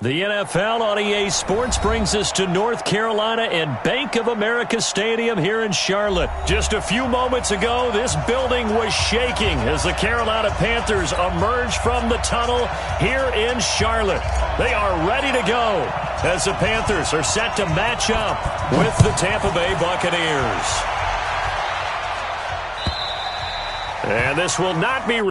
The NFL on EA Sports brings us to North Carolina and Bank of America Stadium here in Charlotte. Just a few moments ago, this building was shaking as the Carolina Panthers emerged from the tunnel here in Charlotte. They are ready to go as the Panthers are set to match up with the Tampa Bay Buccaneers. And this will not be...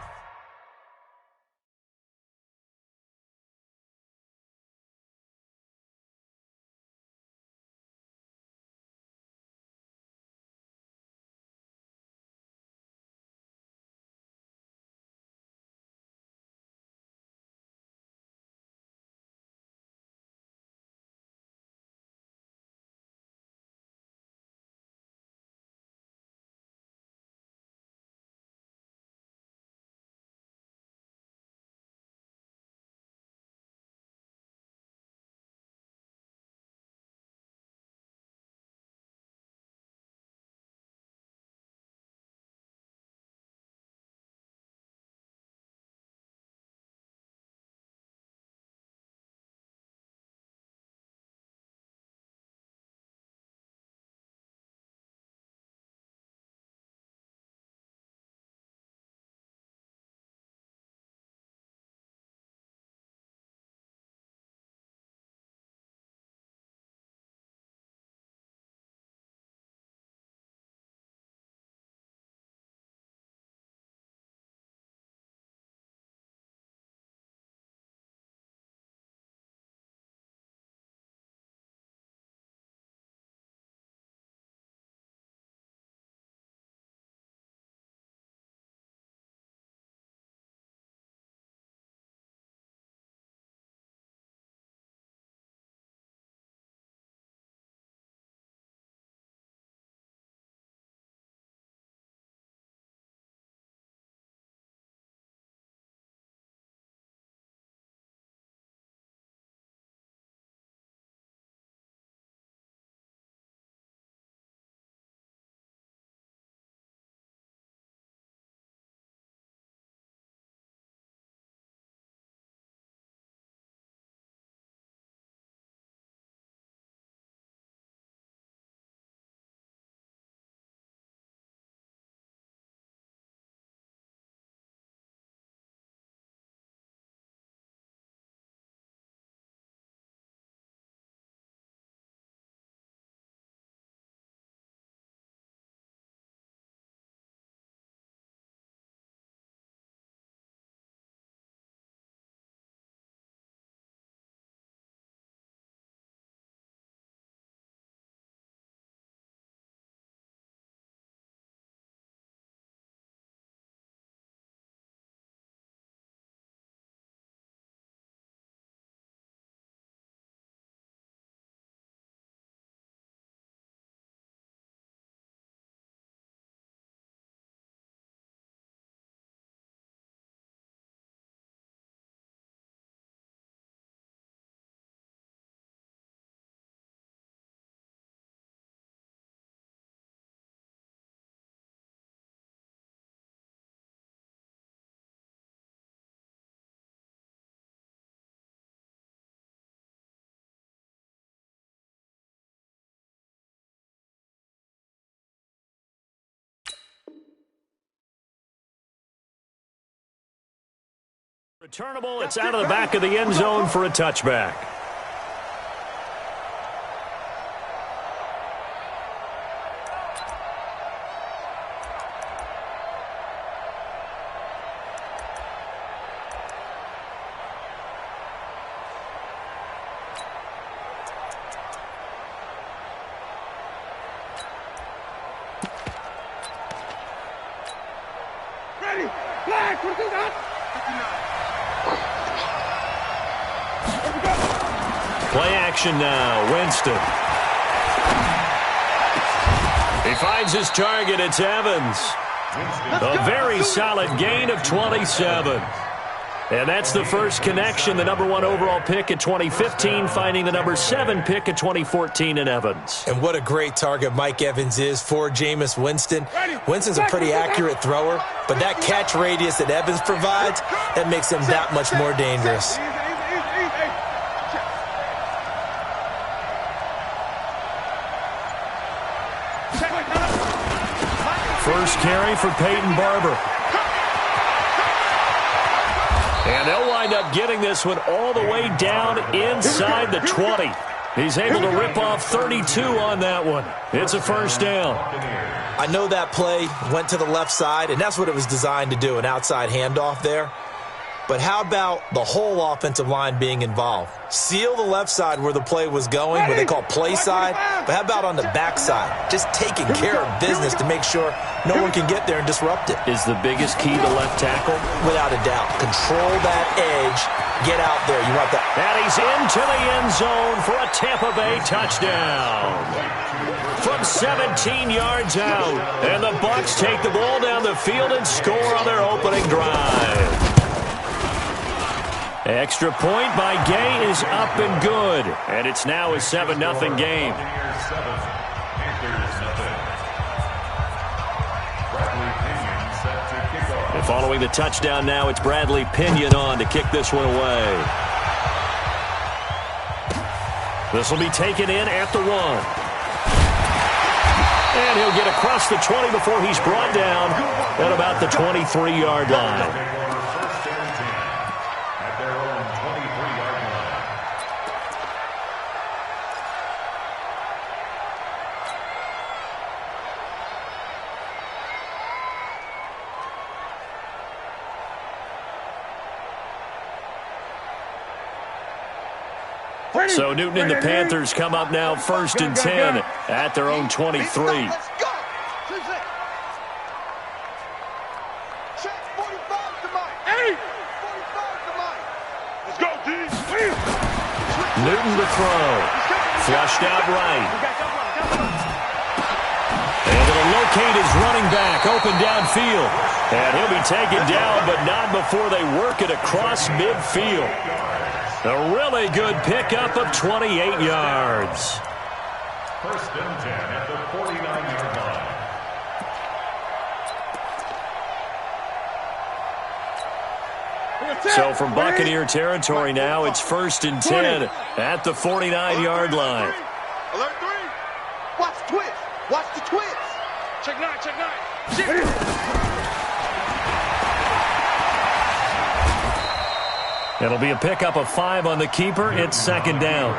Returnable, it's out of the back of the end zone for a touchback. Ready, flag, what is that? Play action now, Winston. He finds his target, it's Evans. A very solid gain of 27. And that's the first connection, the number 1 overall pick in 2015, finding the number 7 pick in 2014 in Evans. And what a great target Mike Evans is for Jameis Winston. Winston's a pretty accurate thrower, but that catch radius that Evans provides, that makes him that much more dangerous. First carry for Peyton Barber. And they'll wind up getting this one all the way down inside the 20. He's able to rip off 32 on that one. It's a first down. I know that play went to the left side, and that's what it was designed to do, an outside handoff there. But how about the whole offensive line being involved? Seal the left side where the play was going, what they call play side. But how about on the back side? Just taking care of business to make sure no one can get there and disrupt it. Is the biggest key to left tackle? Without a doubt. Control that edge. Get out there. You want that. And he's into the end zone for a Tampa Bay touchdown. From 17 yards out. And the Bucs take the ball down the field and score on their opening drive. Extra point by Gay is up and good. And it's now a 7-0 game. And following the touchdown now, it's Bradley Pinion on to kick this one away. This will be taken in at the 1. And he'll get across the 20 before he's brought down at about the 23-yard line. So Newton and the Panthers come up now 1st and 10 at their own 23. Let's go. Check 45 to Mike. 45 to Mike. Let's go, D. Newton to throw. Flushed out right. And it'll locate his running back open downfield. And he'll be taken down, but not before they work it across midfield. A really good pickup of 28 yards. 1st and 10 at the 49-yard line. So from Buccaneer territory now, it's 1st and 10 at the 49-yard line. Alert 3. Watch the twist. Watch the twist. Check 9, check 9. It'll be a pickup of 5 on the keeper. It's 2nd down.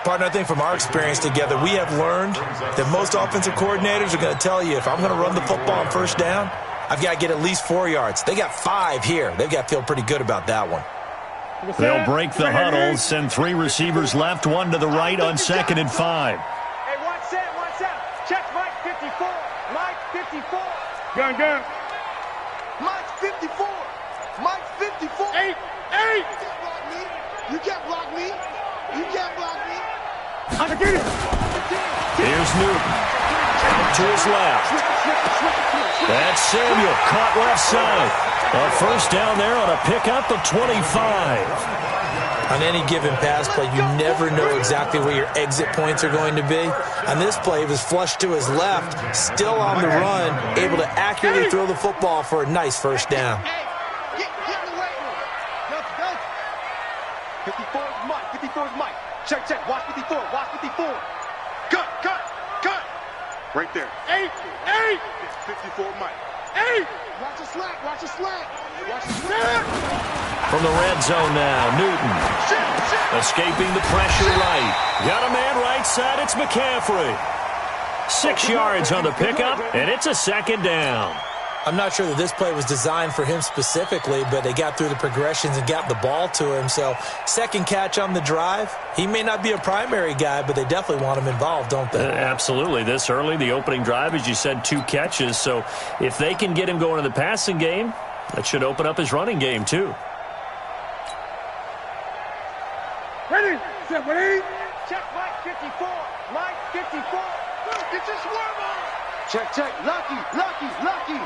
Partner, I think from our experience together, we have learned that most offensive coordinators are going to tell you, if I'm going to run the football on 1st down, I've got to get at least 4 yards. They got 5 here. They've got to feel pretty good about that one. They'll break the huddle, send 3 receivers left, 1 to the right on 2nd and 5. Hey, watch out. Check Mike 54. Mike 54. Gun. Mike 54. Mike 54. 8. You can't block me. Here's Newton. To his left. That's Samuel. Caught left side. A 1st down there on a pickup of 25. On any given pass play, you never know exactly where your exit points are going to be. On this play, it was flushed to his left, still on the run, able to accurately throw the football for a nice 1st down. 54 is Mike. 54 is Mike. Check. Watch 54. Cut. Right there. 8. 54 Mike. 8. Watch the slack. From the red zone now, Newton. Escaping the pressure right. Got a man right side. It's McCaffrey. 6 yards on the pickup, and it's a 2nd down. I'm not sure that this play was designed for him specifically, but they got through the progressions and got the ball to him. So 2nd catch on the drive. He may not be a primary guy, but they definitely want him involved, don't they? Absolutely. This early, the opening drive, as you said, 2 catches. So if they can get him going in the passing game, that should open up his running game too. Ready. Check Mike 54. Mike 54. Get your swarm on. Check. Lucky.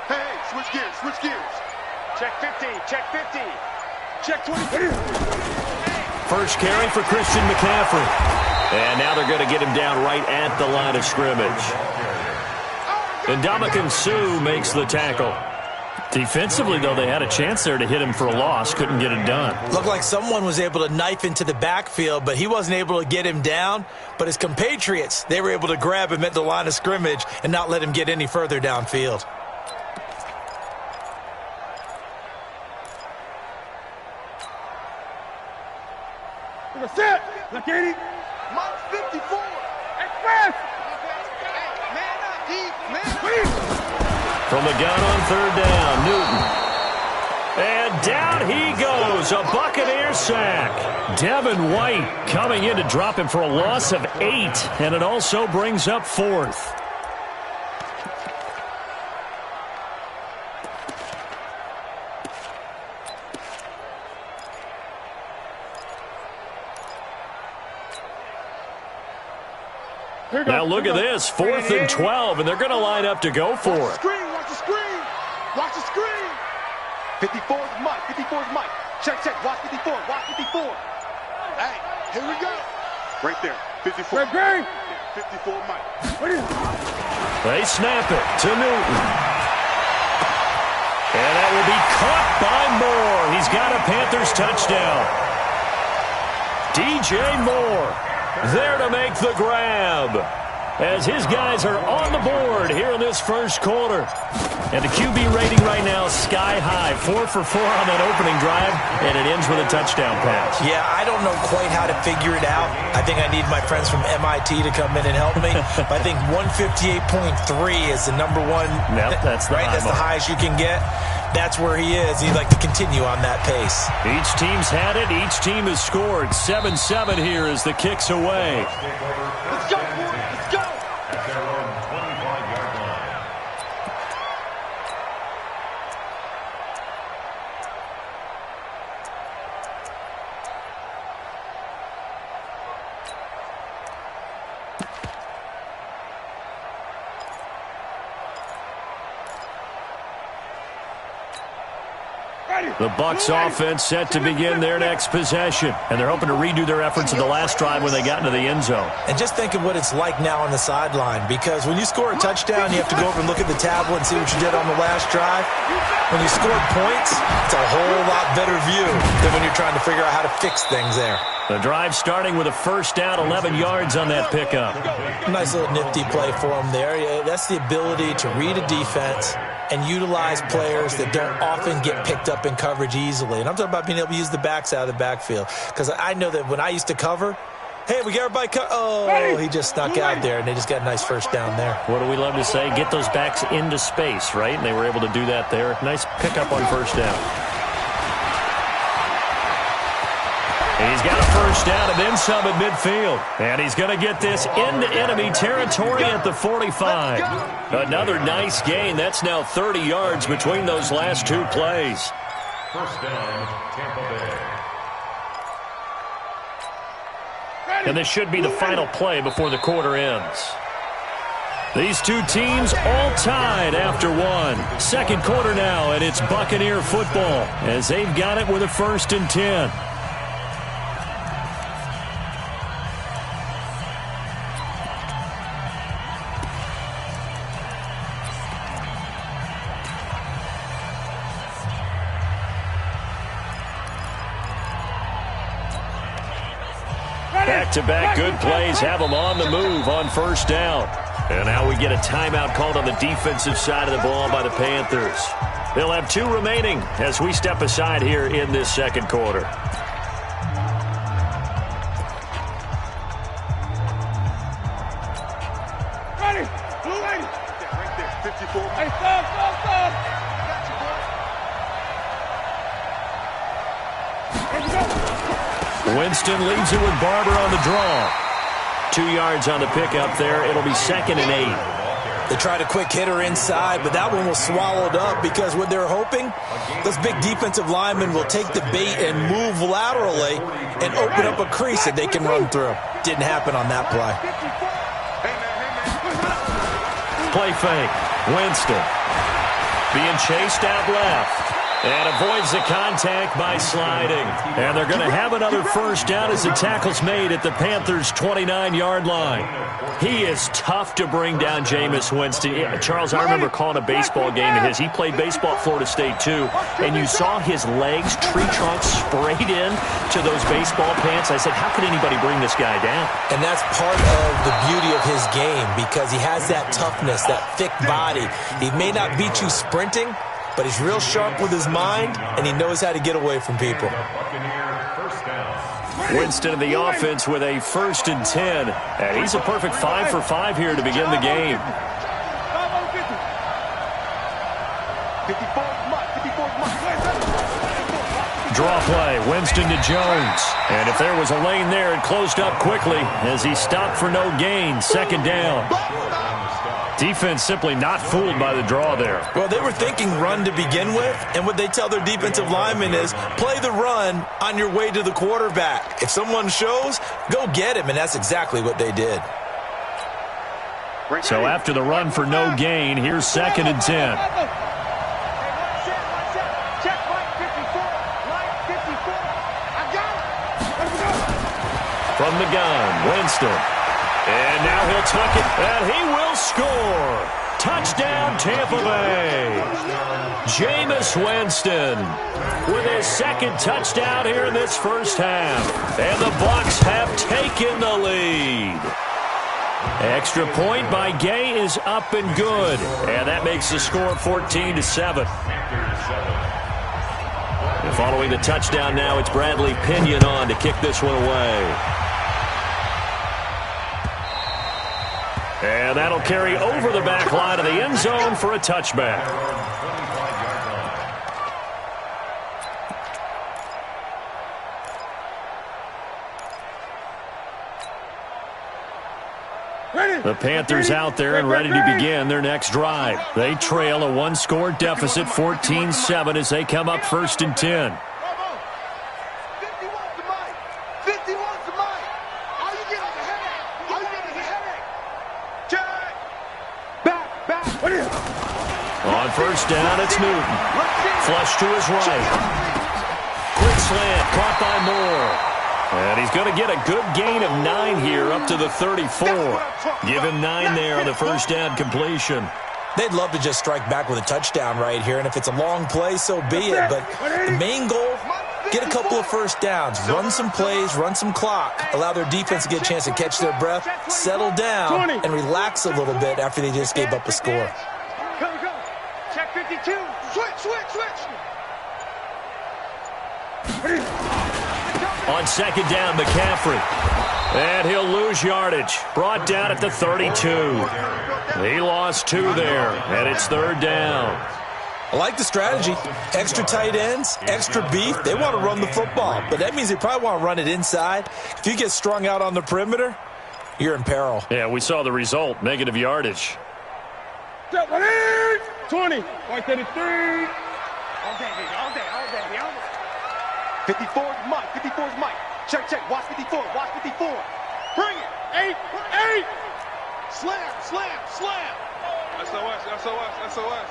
Hey, switch gears. Check 15. Check 20. First carry for Christian McCaffrey. And now they're going to get him down right at the line of scrimmage. And Ndamukong Suh makes the tackle. Defensively, though, they had a chance there to hit him for a loss. Couldn't get it done. Looked like someone was able to knife into the backfield, but he wasn't able to get him down. But his compatriots, they were able to grab him at the line of scrimmage and not let him get any further downfield. Set. Look at him. Mike 54. Express. Man up, deep. Man. From the gun on third down, Newton. And down he goes, a Buccaneer sack. Devin White coming in to drop him for a loss of 8, and it also brings up 4th. Now look at this, 4th and 12, and they're going to line up to go for it. Watch the screen. Watch the screen. 54 is Mike. 54 is Mike. Check. Watch 54. Watch 54. Hey, here we go. Right there. 54. 54 Mike. They snap it to Newton. And that will be caught by Moore. He's got a Panthers touchdown. DJ Moore there to make the grab as his guys are on the board here in this first quarter. And the QB rating right now is sky high. 4 for 4 on that opening drive, and it ends with a touchdown pass. Yeah, I don't know quite how to figure it out. I think I need my friends from MIT to come in and help me. But I think 158.3 is the number one. Yep, that's the right. That's the highest you can get. That's where he is. He'd like to continue on that pace. Each team's had it. Each team has scored. 7-7 here as the kick's away. Let's go, boy. Let's go. At their own 25-yard line. The Bucs offense set to begin their next possession, and they're hoping to redo their efforts in the last drive when they got into the end zone. And just think of what it's like now on the sideline, because when you score a touchdown, you have to go over and look at the tablet and see what you did on the last drive. When you scored points, it's a whole lot better view than when you're trying to figure out how to fix things there. The drive starting with a first down, 11 yards on that pickup. Nice little nifty play for him there. Yeah, that's the ability to read a defense and utilize players that don't often get picked up in coverage easily. And I'm talking about being able to use the backs out of the backfield. Because I know that when I used to cover, hey, we got everybody oh, he just snuck out there, and they just got a nice first down there. What do we love to say? Get those backs into space, right? And they were able to do that there. Nice pickup on first down. He's got a first down and then some at midfield. And he's going to get this into enemy territory at the 45. Another nice gain. That's now 30 yards between those last two plays. First down, Tampa Bay. And this should be the final play before the quarter ends. These two teams all tied after one. Second quarter now, and it's Buccaneer football as they've got it with a 1st and 10. Back-to-back good plays have them on the move on first down. And now we get a timeout called on the defensive side of the ball by the Panthers. They'll have 2 remaining as we step aside here in this second quarter. Ready. Blue lady. Right there. 54. Hey, stop. Winston leaves it with Barber on the draw. 2 yards on the pickup there. It'll be 2nd and 8. They tried a quick hitter inside, but that one was swallowed up because what they're hoping, those big defensive linemen will take the bait and move laterally and open up a crease that they can run through. Didn't happen on that play. Play fake. Winston being chased out left. And avoids the contact by sliding. And they're going to have another first down as the tackle's made at the Panthers' 29-yard line. He is tough to bring down, Jameis Winston. Yeah, Charles, I remember calling a baseball game of his. He played baseball at Florida State, too. And you saw his legs, tree trunks sprayed in to those baseball pants. I said, how could anybody bring this guy down? And that's part of the beauty of his game because he has that toughness, that thick body. He may not beat you sprinting, but he's real sharp with his mind, and he knows how to get away from people. Winston in the offense with a 1st and 10. And he's a perfect 5 for 5 here to begin the game. Draw play, Winston to Jones. And if there was a lane there, it closed up quickly as he stopped for no gain. 2nd down. Defense simply not fooled by the draw there. Well, they were thinking run to begin with, and what they tell their defensive linemen is play the run on your way to the quarterback. If someone shows, go get him, and that's exactly what they did. So after the run for no gain, here's 2nd and 10. From the gun, Winston. And now he'll tuck it, and he will score. Touchdown, Tampa Bay. Jameis Winston with his 2nd touchdown here in this first half. And the Bucs have taken the lead. Extra point by Gay is up and good. And that makes the score 14-7. And following the touchdown now, it's Bradley Pinion on to kick this one away. And that'll carry over the back line of the end zone for a touchback. The Panthers out there and ready to begin their next drive. They trail a 1-score deficit, 14-7, as they come up 1st and 10. On 1st down, it's Newton. Flush to his right. Quick slant, caught by Moore. And he's going to get a good gain of 9 here up to the 34. Give him 9 there on the 1st down completion. They'd love to just strike back with a touchdown right here, and if it's a long play, so be it. But the main goal, get a couple of 1st downs, run some plays, run some clock, allow their defense to get a chance to catch their breath, settle down, and relax a little bit after they just gave up a score. Check 52. Switch. On 2nd down, McCaffrey. And he'll lose yardage. Brought down at the 32. He lost 2 there, and it's 3rd down. I like the strategy. Extra tight ends, extra beef. They want to run the football, but that means they probably want to run it inside. If you get strung out on the perimeter, you're in peril. Yeah, we saw the result, negative yardage. 20, 133. All day. 54's Mike. Check. Watch 54. Bring it. 8. Slam. SOS.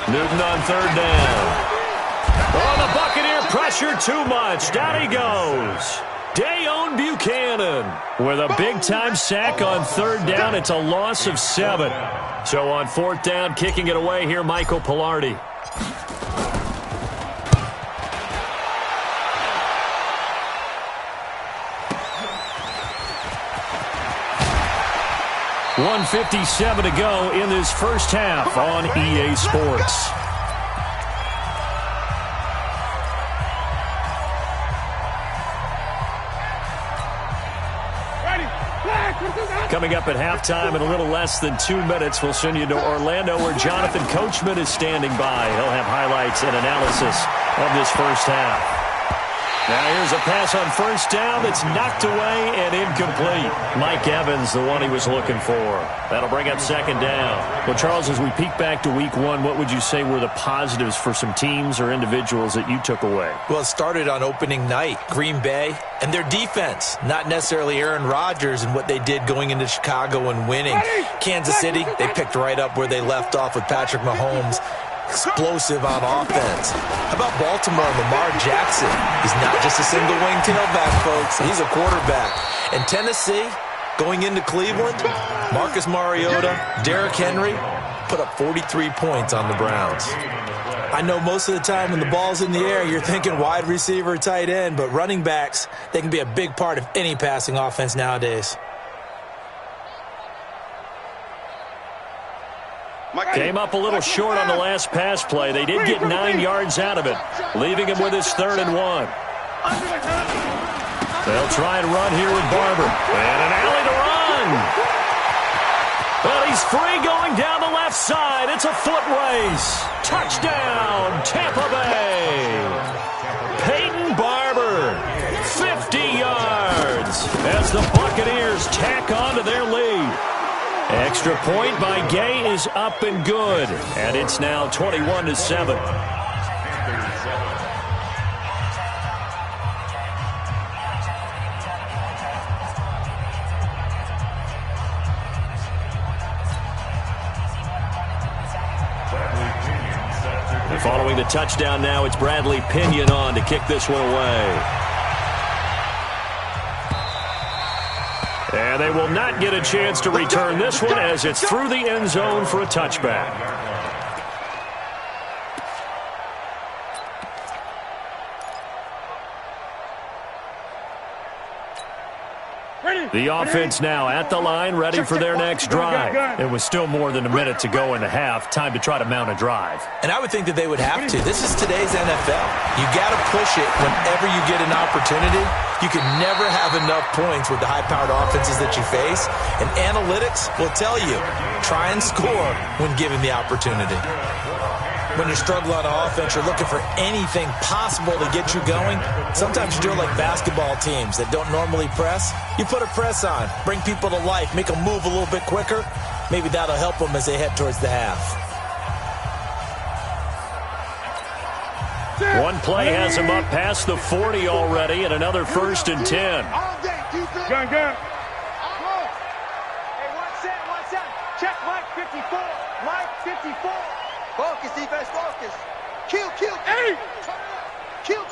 Newton on 3rd down. Oh, the Buccaneer pressure too much. Down he goes. Dayon Buchanan with a big-time sack on 3rd down. It's a loss of 7. So on 4th down, kicking it away here, Michael Pilardi. .157 to go in this first half on EA Sports. Coming up at halftime in a little less than 2 minutes, we'll send you to Orlando where Jonathan Coachman is standing by. He'll have highlights and analysis of this first half. Now here's a pass on 1st down that's knocked away and incomplete. Mike Evans, the one he was looking for. That'll bring up 2nd down. Well, Charles, as we peek back to week 1, what would you say were the positives for some teams or individuals that you took away? Well, it started on opening night. Green Bay and their defense, not necessarily Aaron Rodgers and what they did going into Chicago and winning. Kansas City, they picked right up where they left off with Patrick Mahomes. explosive on offense. How about Baltimore and Lamar Jackson? He's not just a single wing tailback, folks. He's a quarterback. And Tennessee, going into Cleveland, Marcus Mariota, Derrick Henry put up 43 points on the Browns. I know most of the time when the ball's in the air, you're thinking wide receiver, tight end, but running backs, they can be a big part of any passing offense nowadays. Came up a little short on the last pass play. They did get 9 yards out of it, leaving him with his 3rd and 1. They'll try and run here with Barber. And an alley to run. But he's free going down the left side. It's a foot race. Touchdown, Tampa Bay. Peyton Barber, 50 yards as the Buccaneers tack on to their lead. Extra point by Gay is up and good, and it's now 21-7. Following the touchdown now, it's Bradley Pinion on to kick this one away. And they will not get a chance to return this one as it's through the end zone for a touchback. The offense now at the line, ready for their next drive. It was still more than a minute to go in the half. Time to try to mount a drive. And I would think that they would have to. This is today's NFL. You got to push it whenever you get an opportunity. You can never have enough points with the high-powered offenses that you face. And analytics will tell you, try and score when given the opportunity. When you're struggling on offense, you're looking for anything possible to get you going. Sometimes you do it like basketball teams that don't normally press. You put a press on, bring people to life, make them move a little bit quicker. Maybe that'll help them as they head towards the half. One play has him up past the 40 already, and another 1st and 10. Gun. Hey, one set. Check Mike 54. Mike 54. Focus, defense, focus. Kill. Hey! Kill.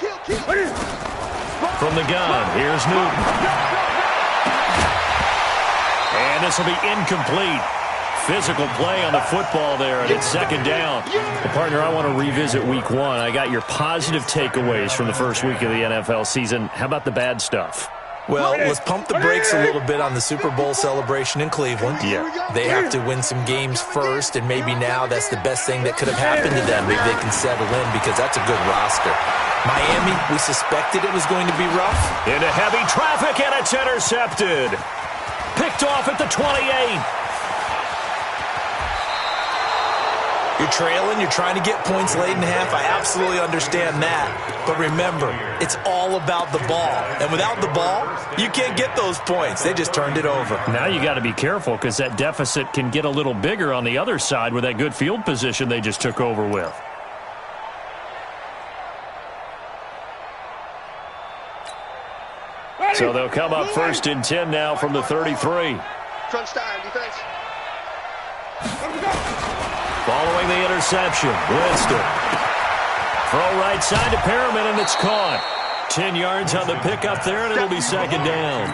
From the gun, here's Newton. And this will be incomplete. Physical play on the football there, and it's 2nd down. Well, partner, I want to revisit week 1. I got your positive takeaways from the first week of the NFL season. How about the bad stuff? Well, let's pump the brakes a little bit on the Super Bowl celebration in Cleveland. Yeah. They have to win some games first, and maybe now that's the best thing that could have happened to them. Maybe they can settle in because that's a good roster. Miami, we suspected it was going to be rough. Into heavy traffic, and it's intercepted. Picked off at the 28. You're trailing, you're trying to get points late in half. I absolutely understand that. But remember, it's all about the ball. And without the ball, you can't get those points. They just turned it over. Now you got to be careful because that deficit can get a little bigger on the other side with that good field position they just took over with. So they'll come up 1st and 10 now from the 33. Crunch time, defense. Following the interception, Winston. Throw right side to Perriman, and it's caught. 10 yards on the pickup there, and it'll be 2nd down.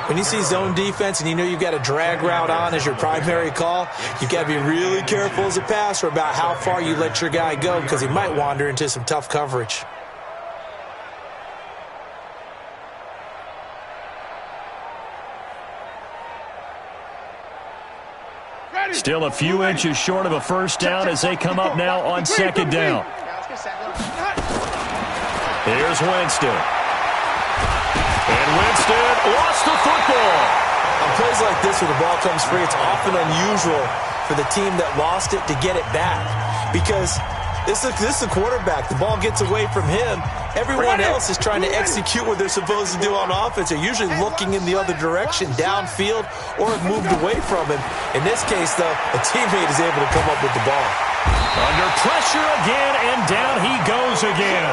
When you see zone defense and you know you've got a drag route on as your primary call, you've got to be really careful as a passer about how far you let your guy go because he might wander into some tough coverage. Still a few inches short of a 1st down as they come up now on 2nd down. Here's Winston. And Winston lost the football. On plays like this where the ball comes free, it's often unusual for the team that lost it to get it back because this is a quarterback. The ball gets away from him. Everyone else is trying to execute what they're supposed to do on offense. They're usually looking in the other direction, downfield, or have moved away from him. In this case, though, a teammate is able to come up with the ball. Under pressure again, and down he goes again.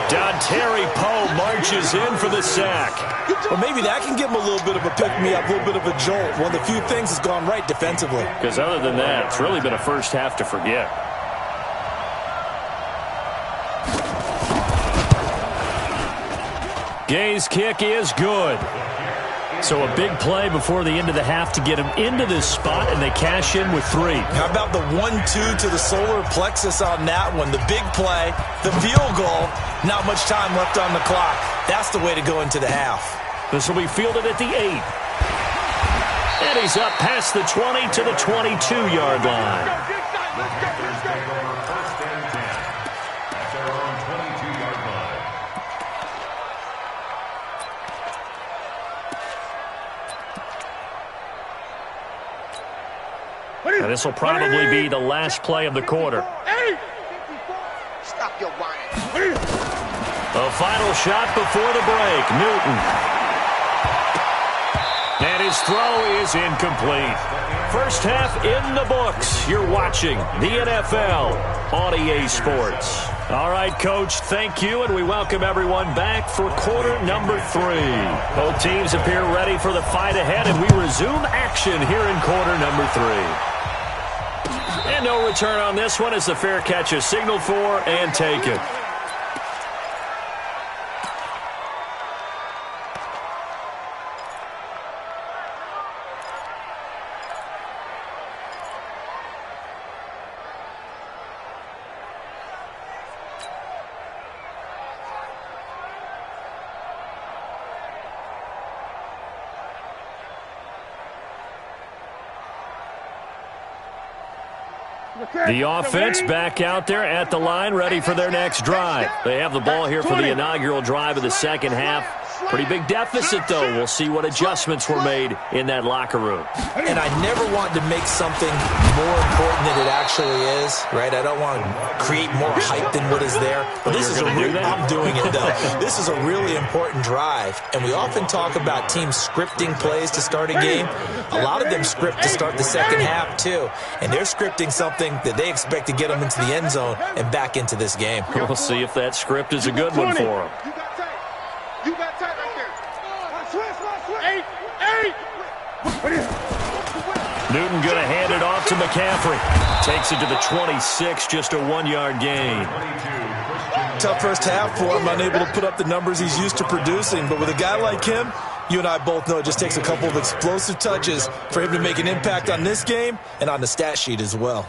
Dontari Poe marches in for the sack. Well, maybe that can give him a little bit of a pick-me-up, a little bit of a jolt. One of the few things has gone right defensively. Because other than that, it's really been a first half to forget. Gay's kick is good. So a big play before the end of the half to get him into this spot, and they cash in with 3. How about the 1-2 to the solar plexus on that one? The big play, the field goal, not much time left on the clock. That's the way to go into the half. This will be fielded at the 8. And he's up past the 20 to the 22-yard line. First and 10. That's their own 22-yard line. Now, this will probably be the last play of the quarter. Stop your whining. The final shot before the break. Newton. And his throw is incomplete. First half in the books. You're watching the NFL on EA Sports. All right, Coach, thank you, and we welcome everyone back for quarter number 3. Both teams appear ready for the fight ahead, and we resume action here in quarter number 3. And no return on this one as the fair catch is signaled for and taken. The offense back out there at the line, ready for their next drive. They have the ball here for the inaugural drive of the second half. Pretty big deficit, though. We'll see what adjustments were made in that locker room. And I never want to make something more important than it actually is, right? I don't want to create more hype than what is there. But this is I'm doing it, though. This is a really important drive. And we often talk about teams scripting plays to start a game. A lot of them script to start the second half, too. And they're scripting something that they expect to get them into the end zone and back into this game. We'll see if that script is a good one for them. You got tight right there. Switch. 8. Newton going to hand it off to McCaffrey. Takes it to the 26, just a 1-yard gain. Tough first half for him, unable to put up the numbers he's used to producing. But with a guy like him, you and I both know it just takes a couple of explosive touches for him to make an impact on this game and on the stat sheet as well.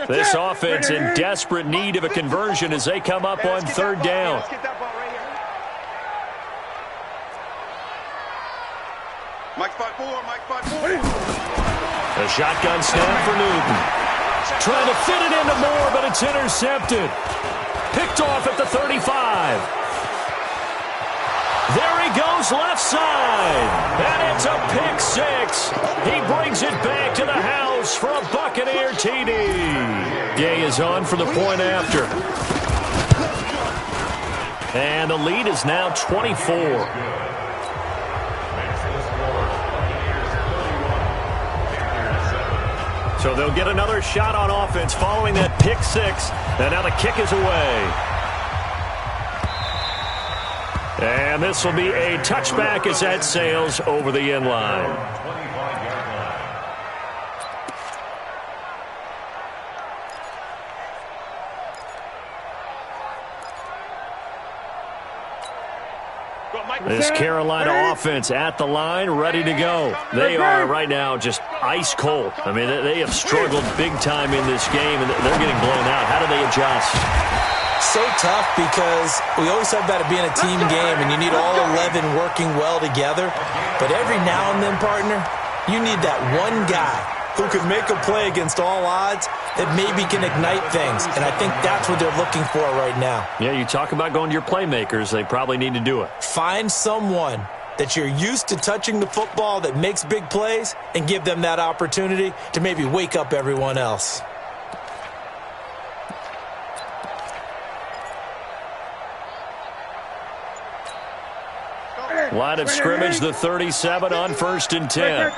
This offense in desperate need of a conversion as they come up on third down. Mike 5-4. A shotgun snap for Newton. Trying to fit it into Moore, but it's intercepted. Picked off at the 35. There he goes left side. And it's a pick 6. He brings it back to the house for a Buccaneer TD. Gay is on for the point after. And the lead is now 24. So they'll get another shot on offense following that pick 6. And now the kick is away. And this will be a touchback as that sails over the end line. This Carolina offense at the line, ready to go. They are right now just ice cold. I mean, they have struggled big time in this game, and they're getting blown out. How do they adjust? So tough because we always talk about it being a team game, and you need all 11 working well together. But every now and then, partner, you need that one guy who can make a play against all odds that maybe can ignite things. And I think that's what they're looking for right now. Yeah, you talk about going to your playmakers. They probably need to do it. Find someone that you're used to touching the football that makes big plays and give them that opportunity to maybe wake up everyone else. Line of scrimmage, the 37 on 1st and 10.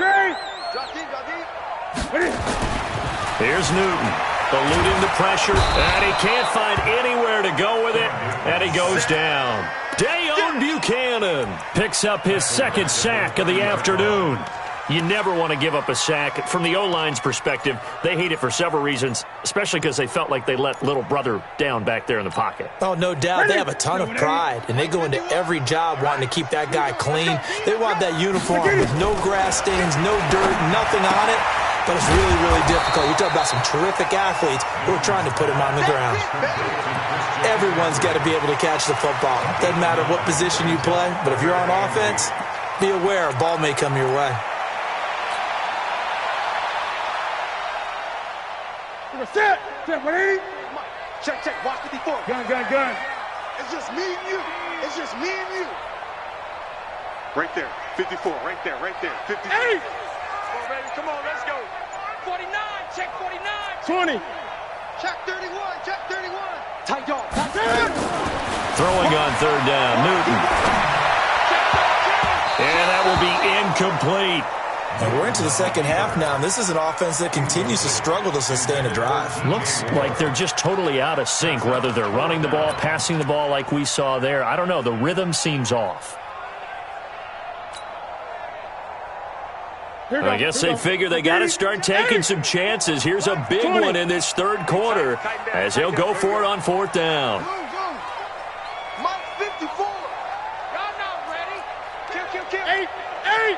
Here's Newton, eluding the pressure, and he can't find anywhere to go with it, and he goes down. Dayon Buchanan picks up his second sack of the afternoon. You never want to give up a sack. From the O-line's perspective, they hate it for several reasons, especially because they felt like they let little brother down back there in the pocket. Oh, no doubt. They have a ton of pride, and they go into every job wanting to keep that guy clean. They want that uniform with no grass stains, no dirt, nothing on it. But it's really, really difficult. You talk about some terrific athletes who are trying to put him on the ground. Everyone's got to be able to catch the football. Doesn't matter what position you play, but if you're on offense, be aware a ball may come your way. Set, 180. Check, watch 54. Gun. It's just me and you. It's just me and you. Right there, 54, right there. 58. Come on, baby, come on, let's go. 49, check 49. 20. Check 31. Tight dog. Throwing on third down, Newton. And that will be incomplete. And we're into the second half now, and this is an offense that continues to struggle to sustain a drive. Looks like they're just totally out of sync, whether they're running the ball, passing the ball like we saw there. I don't know. The rhythm seems off. I guess they figure they got to start taking some chances. Here's a big one in this third quarter as he'll go for it on fourth down. Mike 54. Y'all not ready. Kill. 8. Hey,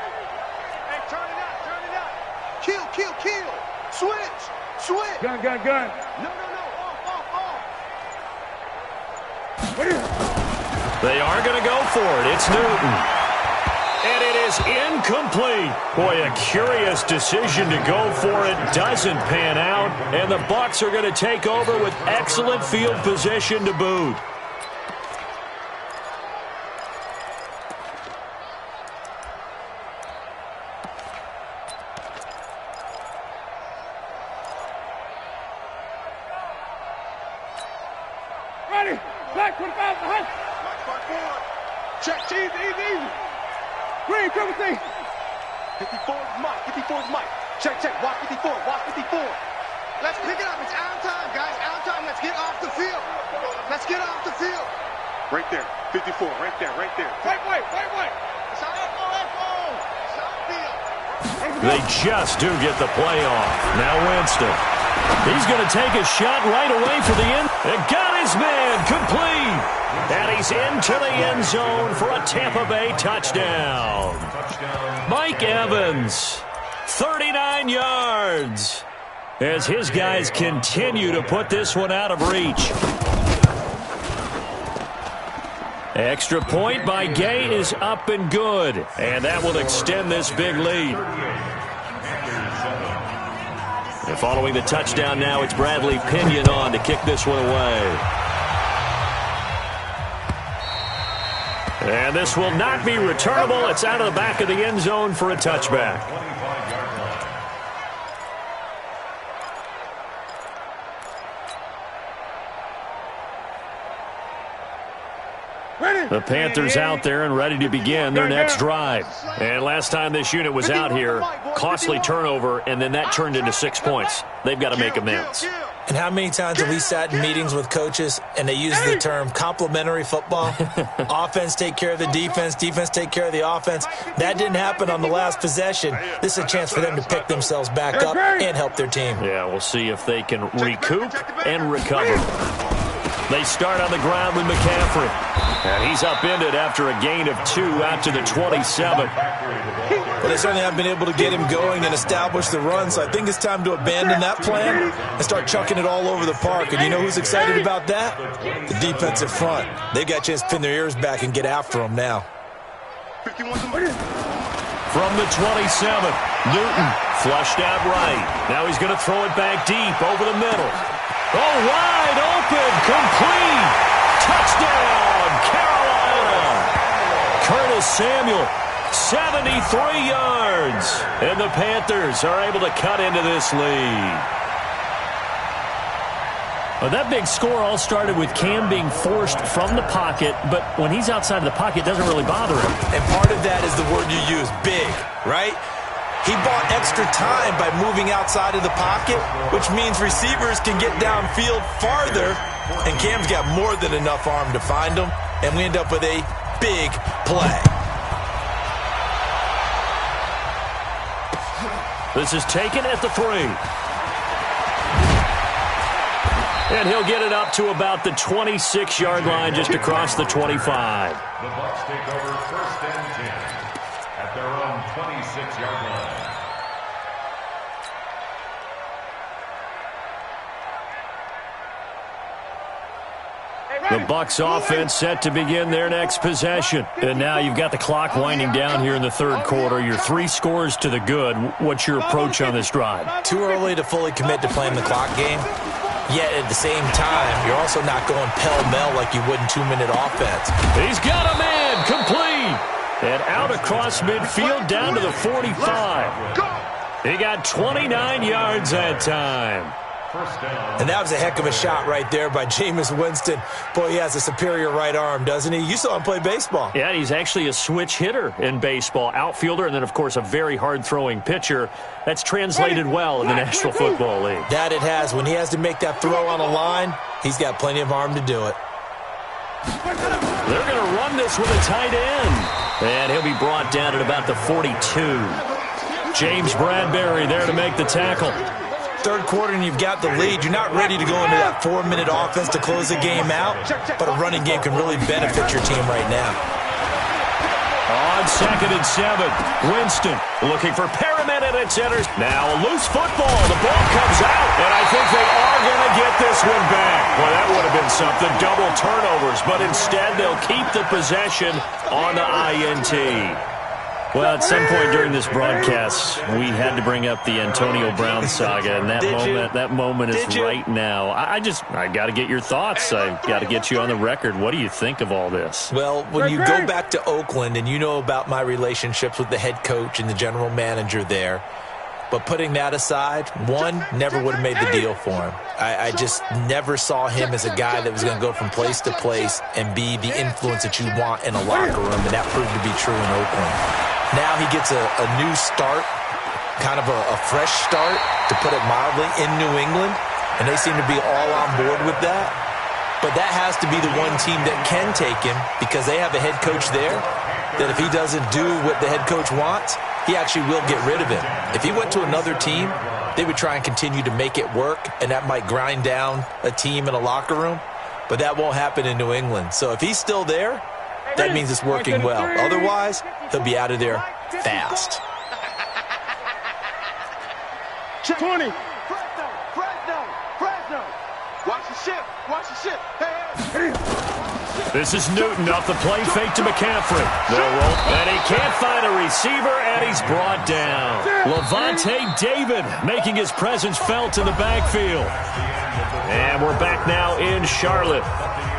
turn it out. Kill. Switch. Gun. No. Off. They are going to go for it. It's Newton. And it is incomplete. Boy, a curious decision to go for it. Doesn't pan out. And the Bucs are going to take over with excellent field position to boot. Ready. Black 25 behind. Check. Easy. Green, triple C. 54's Mike. Check. Watch 54. Let's pick it up. It's out time, guys. Out time. Let's get off the field. Right there. 54. Right there. Wait. It's out. They just do get the play off. Now Winston. He's going to take a shot right away for the end. And got his man complete. And he's into the end zone for a Tampa Bay touchdown. Mike Evans, 39 yards, as his guys continue to put this one out of reach. Extra point by Gay is up and good, and that will extend this big lead. And following the touchdown now, it's Bradley Pinion on to kick this one away. And this will not be returnable. It's out of the back of the end zone for a touchback. The Panthers out there and ready to begin their next drive. And last time this unit was out here, costly turnover, and then that turned into 6 points. They've got to make amends. And how many times have we sat in meetings with coaches and they use the term complementary football? Offense take care of the defense take care of the offense. That didn't happen on the last possession. This is a chance for them to pick themselves back up and help their team. Yeah, we'll see if they can recoup and recover. They start on the ground with McCaffrey. And he's upended after a gain of 2 out to the 27. But they certainly haven't been able to get him going and establish the run, so I think it's time to abandon that plan and start chucking it all over the park. And you know who's excited about that? The defensive front. They've got a chance to pin their ears back and get after him now. From the 27, Newton flushed out right. Now he's going to throw it back deep over the middle. Oh, wide open, complete. Touchdown, Carolina. Curtis Samuel, 73 yards. And the Panthers are able to cut into this lead. Well, that big score all started with Cam being forced from the pocket, but when he's outside of the pocket, it doesn't really bother him. And part of that is the word you use, big, right? He bought extra time by moving outside of the pocket, which means receivers can get downfield farther, and Cam's got more than enough arm to find him, and we end up with a big play. This is taken at the 3. And he'll get it up to about the 26-yard line, just across the 25. The Bucs take over 1st and 10 at their own 26-yard line. The Bucs offense set to begin their next possession. And now you've got the clock winding down here in the third quarter. You're 3 scores to the good. What's your approach on this drive? Too early to fully commit to playing the clock game. Yet at the same time, you're also not going pell-mell like you would in 2-minute offense. He's got a man complete. And out across midfield down to the 45. He got 29 yards that time. And that was a heck of a shot right there by Jameis Winston. Boy, he has a superior right arm, doesn't he? You saw him play baseball. Yeah, he's actually a switch hitter in baseball. Outfielder and then, of course, a very hard-throwing pitcher. That's translated well in the National Football League. That it has. When he has to make that throw on a line, he's got plenty of arm to do it. They're going to run this with a tight end. And he'll be brought down at about the 42. James Bradbury there to make the tackle. Third quarter and you've got the lead. You're not ready to go into that 4-minute offense to close the game out, but a running game can really benefit your team right now. On 2nd and 7, Winston looking for Perriman, and it centers. Now a loose football. The ball comes out, and I think they are going to get this one back. Well, that would have been something. Double turnovers, but instead they'll keep the possession on the INT. Well, at some point during this broadcast, we had to bring up the Antonio Brown saga, and that moment is right now. I got to get your thoughts. I got to get you on the record. What do you think of all this? Well, when you go back to Oakland, and you know about my relationships with the head coach and the general manager there, but putting that aside, one, never would have made the deal for him. I just never saw him as a guy that was going to go from place to place and be the influence that you want in a locker room, and that proved to be true in Oakland. Now he gets a new start, kind of a fresh start, to put it mildly, in New England, and they seem to be all on board with that. But that has to be the one team that can take him, because they have a head coach there that if he doesn't do what the head coach wants, he actually will get rid of him. If he went to another team, they would try and continue to make it work, and that might grind down a team in a locker room, but that won't happen in New England. So if he's still there, that means it's working well. Otherwise, he'll be out of there fast. 20. Fresno. Watch the ship. Hey. This is Newton off the play fake to McCaffrey. They'll roll, and he can't find a receiver, and he's brought down. Levante David making his presence felt in the backfield. And we're back now in Charlotte.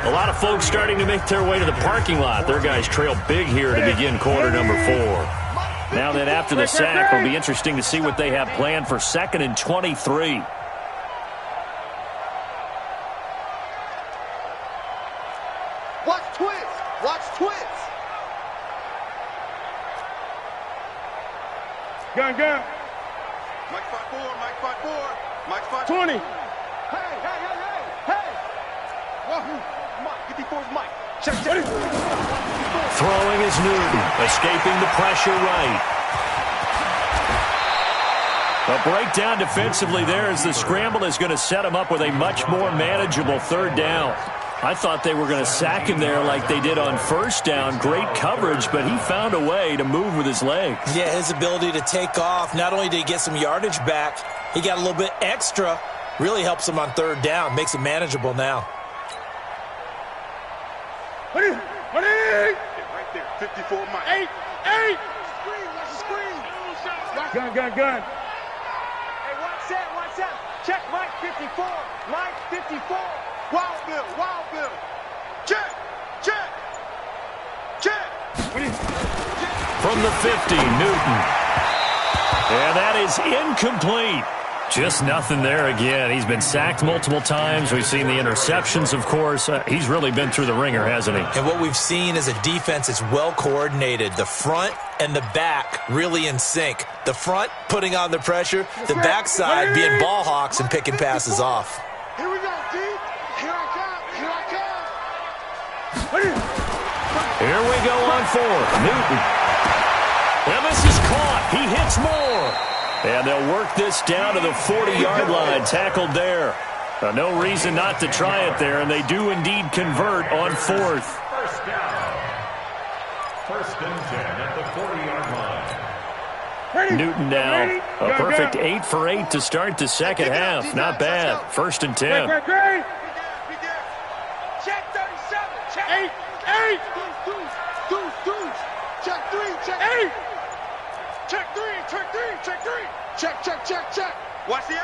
A lot of folks starting to make their way to the parking lot. Their guys trail big here to begin quarter number 4. Now then, after the sack, it'll be interesting to see what they have planned for 2nd and 23. Watch twist. Gun. Mike 5-4. 20. Hey. Mike, 54's Mike. Check. Throwing is Newton, escaping the pressure right. A breakdown defensively there as the scramble is going to set him up with a much more manageable 3rd down. I thought they were going to sack him there like they did on 1st down. Great coverage, but he found a way to move with his legs. Yeah, his ability to take off, not only did he get some yardage back, he got a little bit extra. Really helps him on 3rd down, makes it manageable now. What is? Right there, 54 Mike. 8. Watch the screen. Gun. Hey, watch that. Check Mike 54. Mike 54. Wild Bill. Check. From the 50, Newton. And that is incomplete. Just nothing there again. He's been sacked multiple times. We've seen the interceptions, of course. He's really been through the ringer, hasn't he? And what we've seen is a defense that's well coordinated. The front and the back really in sync. The front putting on the pressure, the backside being ball hawks and picking passes off. Here we go, D. Here I come. Here we go on 4th. Newton. And this is caught. He hits more. And they'll work this down to the 40-yard line, tackled there. No reason not to try it there, and they do indeed convert on 4th. First down. 1st and 10 at the 40-yard line. Newton now, a perfect 8 for 8 to start the second half. Not bad. 1st and 10. Check 37. Check 8. Deuce. Check 3. Check 8. Check 3. Check 3. Check 3. Check. Watch the edge.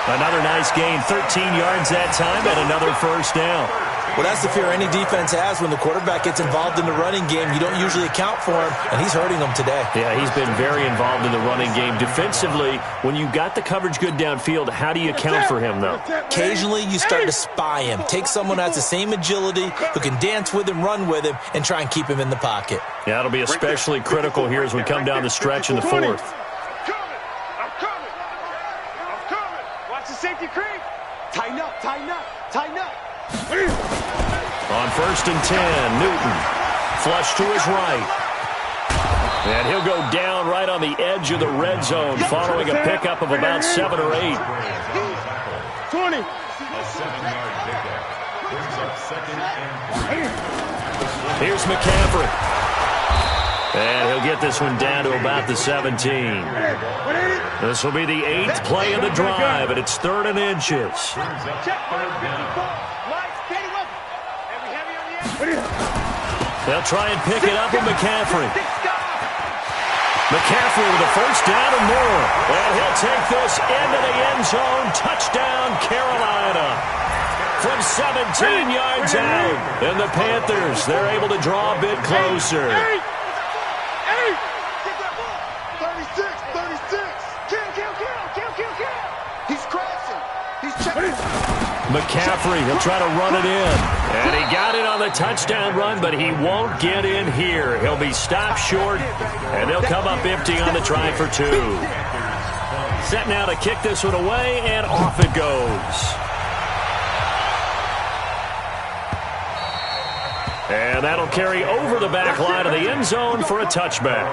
Another nice gain, 13 yards that time, and another first down. Well, that's the fear any defense has when the quarterback gets involved in the running game. You don't usually account for him, and he's hurting them today. Yeah, he's been very involved in the running game. Defensively, when you got the coverage good downfield, how do you account for him, though? Occasionally, you start to spy him. Take someone who has the same agility, who can dance with him, run with him, and try and keep him in the pocket. Yeah, it'll be especially critical here as we come down the stretch in the 4th. I'm coming. Watch the safety creep. Tighten up. On 1st and 10, Newton. Flush to his right. And he'll go down right on the edge of the red zone following a pickup of about 7 or 8. 20. A 7-yard pickup. Brings up 2nd and 3. Here's McCaffrey. And he'll get this one down to about the 17. This will be the 8th play of the drive, and it's 3rd and inches. Check 3rd down. They'll try and pick it up with McCaffrey. McCaffrey with a first down and more. And he'll take this into the end zone. Touchdown, Carolina. From 17 yards out. And the Panthers, they're able to draw a bit closer. 36. Kill. He's crashing. He's checking. McCaffrey, he'll try to run it in. And he got it on the touchdown run, but he won't get in here. He'll be stopped short, and they'll come up empty on the try for 2. Set now to kick this one away, and off it goes. And that'll carry over the back line of the end zone for a touchback.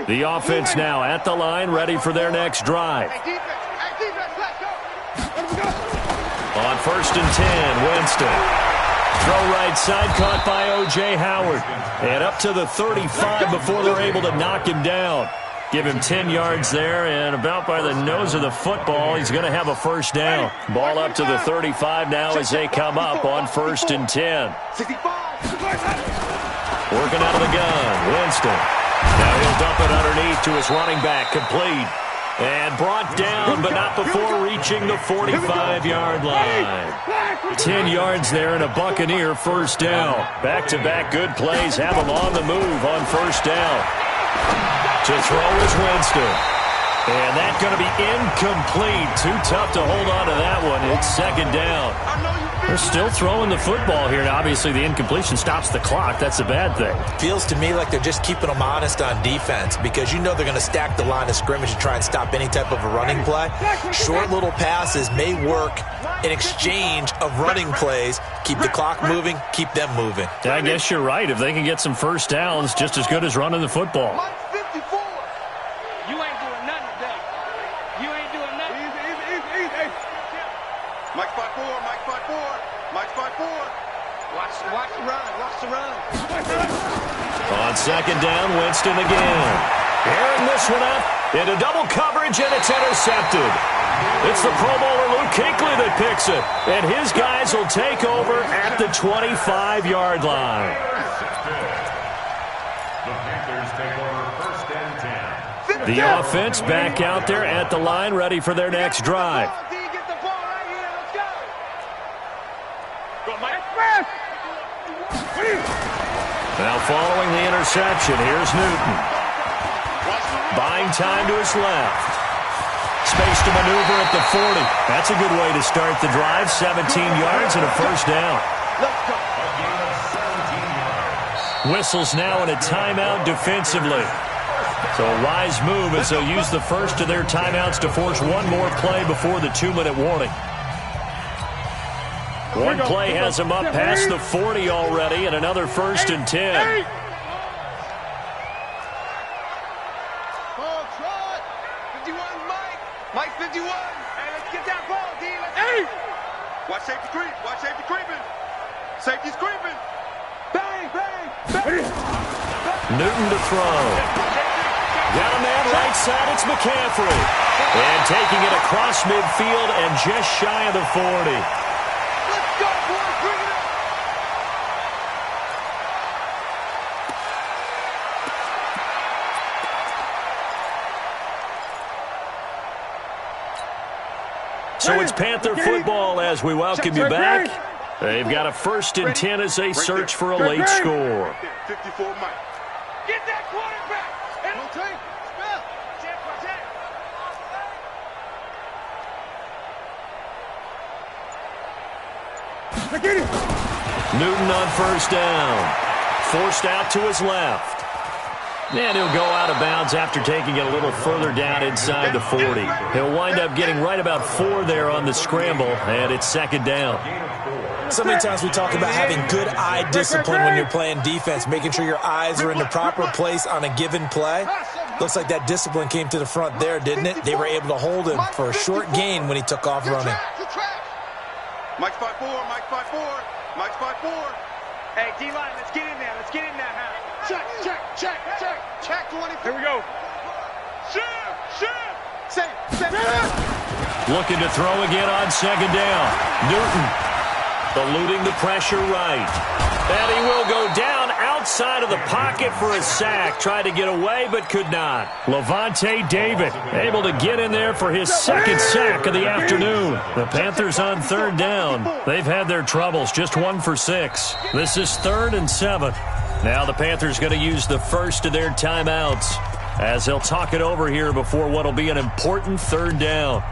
The offense now at the line, ready for their next drive. On 1st and 10, Winston. Throw right side, caught by O.J. Howard. And up to the 35 before they're able to knock him down. Give him 10 yards there, and about by the nose of the football, he's going to have a first down. Ball up to the 35 now as they come up on 1st and 10. Working out of the gun, Winston. Now he'll dump it underneath to his running back, complete. And brought down, but not before reaching the 45-yard line. 10 yards there and a Buccaneer first down. Back-to-back good plays have him on the move on first down. To throw is Winston. And that's going to be incomplete. Too tough to hold on to that one. It's 2nd down. They're still throwing the football here. Now, obviously, the incompletion stops the clock. That's a bad thing. Feels to me like they're just keeping them honest on defense because you know they're going to stack the line of scrimmage and try and stop any type of a running play. Short little passes may work in exchange of running plays. Keep the clock moving, keep them moving. I guess you're right. If they can get some first downs, just as good as running the football. Mike 54. You ain't doing nothing today. You ain't doing nothing. Easy. Mike 5-4. Mike 5-4. Watch the run. On 2nd down, Winston again. Airing this one up into double coverage, and it's intercepted. It's the Pro Bowler Luke Kuechly that picks it, and his guys will take over at the 25-yard line. The Panthers take over 1st and 10. The offense back out there at the line, ready for their next drive. Now following the interception, here's Newton. Buying time to his left. Space to maneuver at the 40. That's a good way to start the drive. 17 yards and a first down. Let's go. A gain of 17 yards. Whistles now in a timeout defensively. So a wise move as they'll use the first of their timeouts to force one more play before the 2-minute warning. One play has them up past the 40 already, and another 1st and 10. Mike 51. Hey, let's get that ball, D. Let's watch safety creep. Watch safety creeping. Safety's creeping. Bang, bang, bang. Newton to throw. Got a man right side. It's McCaffrey. And taking it across midfield and just shy of the 40. Let's go, boys. Bring it up. So it's Panther football as we welcome you back. They've got a 1st and 10 as they search for a late score. 54 Mike. Get that quarterback. And rotate. Spell. Check. Newton on 1st down. Forced out to his left. And he'll go out of bounds after taking it a little further down inside the 40. He'll wind up getting right about 4 there on the scramble, and it's 2nd down. So many times we talk about having good eye discipline when you're playing defense, making sure your eyes are in the proper place on a given play. Looks like that discipline came to the front there, didn't it? They were able to hold him for a short gain when he took off running. Mike's 5'4", Mike's 5'4", Mike's 5'4". Hey, D-line, let's get in there. Let's get in there, huh? Check. 20. Here we go. Safe. Looking to throw again on 2nd down. Newton eluding the pressure right. And he will go down outside of the pocket for a sack. Tried to get away, but could not. Levante David able to get in there for his 2nd sack of the afternoon. The Panthers on 3rd down. They've had their troubles, just 1 for 6. This is 3rd and 7. Now the Panthers going to use the first of their timeouts as they'll talk it over here before what will be an important 3rd down.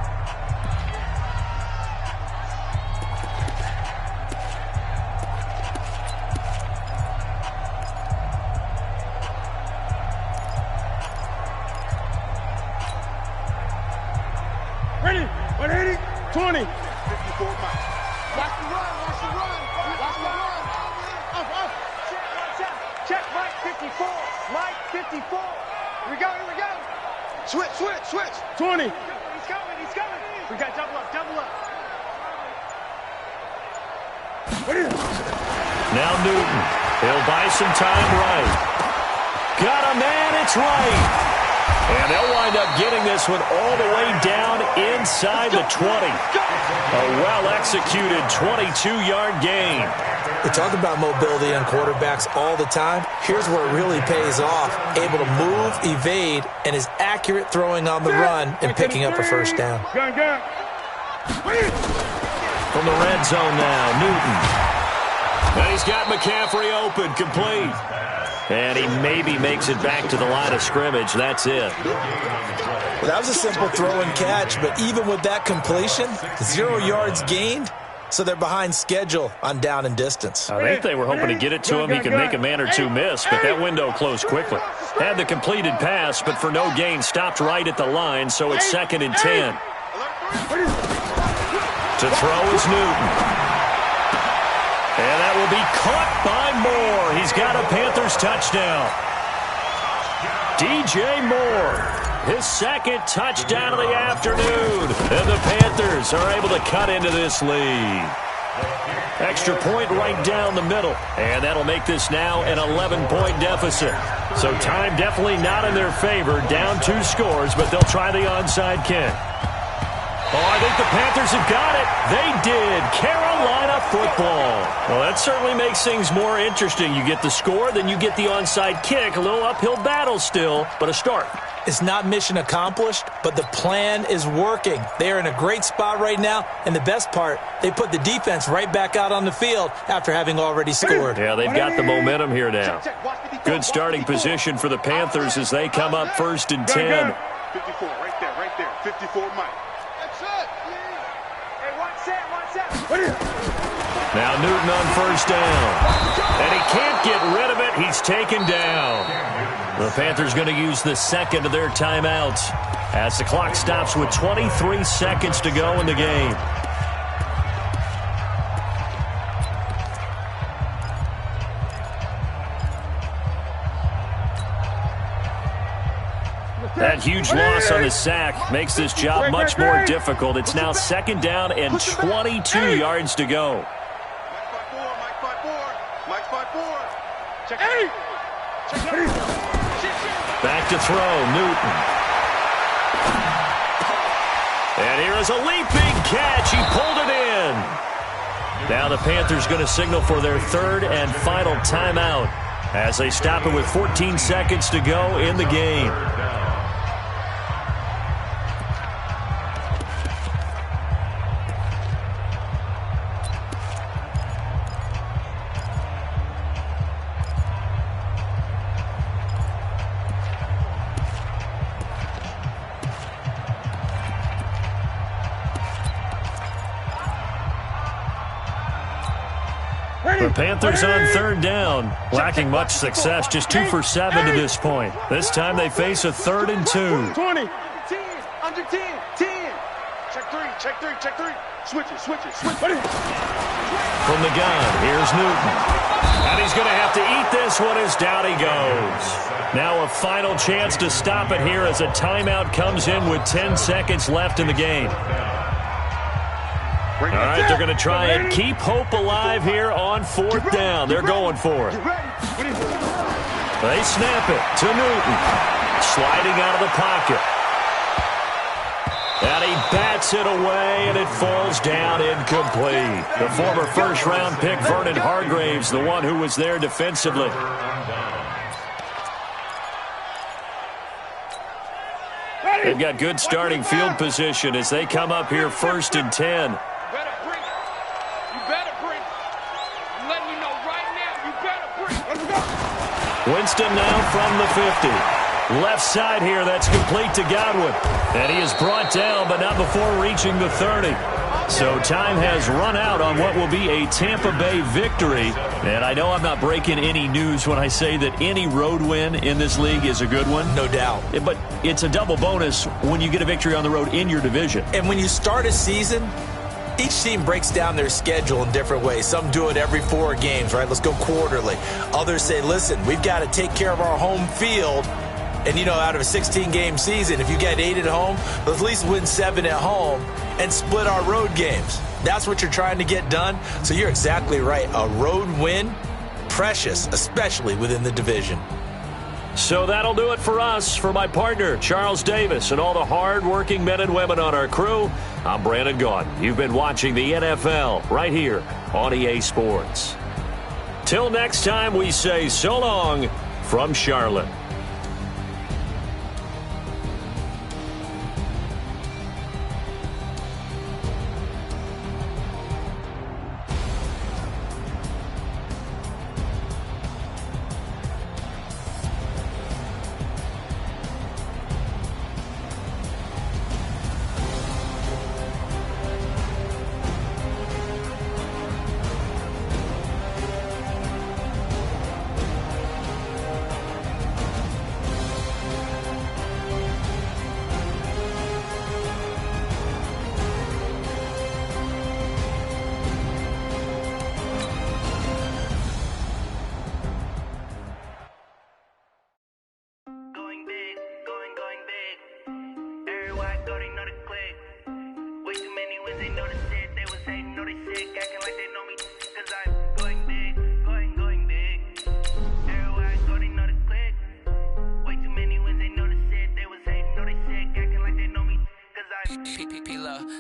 Ready? 180, 20. 54 Mike. Watch the run. Up. Check Mike 54. Mike 54. Here we go. Switch. 20. He's coming. We got double up. Now Newton. He'll buy some time right. Got a man, it's right. And they'll wind up getting this one all the way down inside the 20. A well-executed 22-yard gain. We talk about mobility on quarterbacks all the time. Here's where it really pays off. Able to move, evade, and is accurate throwing on the run and picking up a 1st down. Gun. From the red zone now, Newton. And he's got McCaffrey open, complete. And he maybe makes it back to the line of scrimmage. That's it. Well, that was a simple throw and catch, but even with that completion, 0 yards gained, so they're behind schedule on down and distance. I think they were hoping to get it to him. He could make a man or two miss, but that window closed quickly. Had the completed pass, but for no gain, stopped right at the line, so it's 2nd and 10. To throw is Newton. And that will be caught by Moore. He's got a Panthers touchdown. DJ Moore, his 2nd touchdown of the afternoon. And the Panthers are able to cut into this lead. Extra point right down the middle. And that'll make this now an 11-point deficit. So time definitely not in their favor. Down 2 scores, but they'll try the onside kick. Oh, I think the Panthers have got it. They did. Carolina football. Well, that certainly makes things more interesting. You get the score, then you get the onside kick. A little uphill battle still, but a start. It's not mission accomplished, but the plan is working. They are in a great spot right now, and the best part, they put the defense right back out on the field after having already scored. Yeah, they've got the momentum here now. Good starting position for the Panthers as they come up 1st and 10. 54, right there. 54 Mike. That's it. Hey, 1 second. Now Newton on first down. And he can't get rid of it. He's taken down. The Panthers going to use the second of their timeouts as the clock stops with 23 seconds to go in the game. That huge loss on the sack makes this job much more difficult. It's now second down and 22 yards to go. Back to throw, Newton. And here is a leaping catch. He pulled it in. Now the Panthers going to signal for their third and final timeout as they stop it with 14 seconds to go in the game. The Panthers on third down, lacking much success, just 2 for 7 to this point. This time they face a 3rd and 2. 20. 10, under 10, 10. Check 3, check 3, check 3. Switch it, switch it, switch it. From the gun, here's Newton. And he's going to have to eat this one as down he goes. Now a final chance to stop it here as a timeout comes in with 10 seconds left in the game. All right, they're going to try and keep hope alive here on 4th down. They're going for it. They snap it to Newton. Sliding out of the pocket. And he bats it away, and it falls down incomplete. The former first-round pick, Vernon Hargraves, the one who was there defensively. They've got good starting field position as they come up here 1st and 10. Winston now from the 50. Left side here, that's complete to Godwin. And he is brought down, but not before reaching the 30. So time has run out on what will be a Tampa Bay victory. And I know I'm not breaking any news when I say that any road win in this league is a good one. No doubt. But it's a double bonus when you get a victory on the road in your division. And when you start a season, each team breaks down their schedule in different ways. Some do it every 4 games, right? Let's go quarterly. Others say, listen, we've got to take care of our home field. And, you know, out of a 16-game season, if you get 8 at home, let's at least win 7 at home and split our road games. That's what you're trying to get done. So you're exactly right. A road win, precious, especially within the division. So that'll do it for us. For my partner, Charles Davis, and all the hard-working men and women on our crew, I'm Brandon Gaudin. You've been watching the NFL right here on EA Sports. Till next time, we say so long from Charlotte.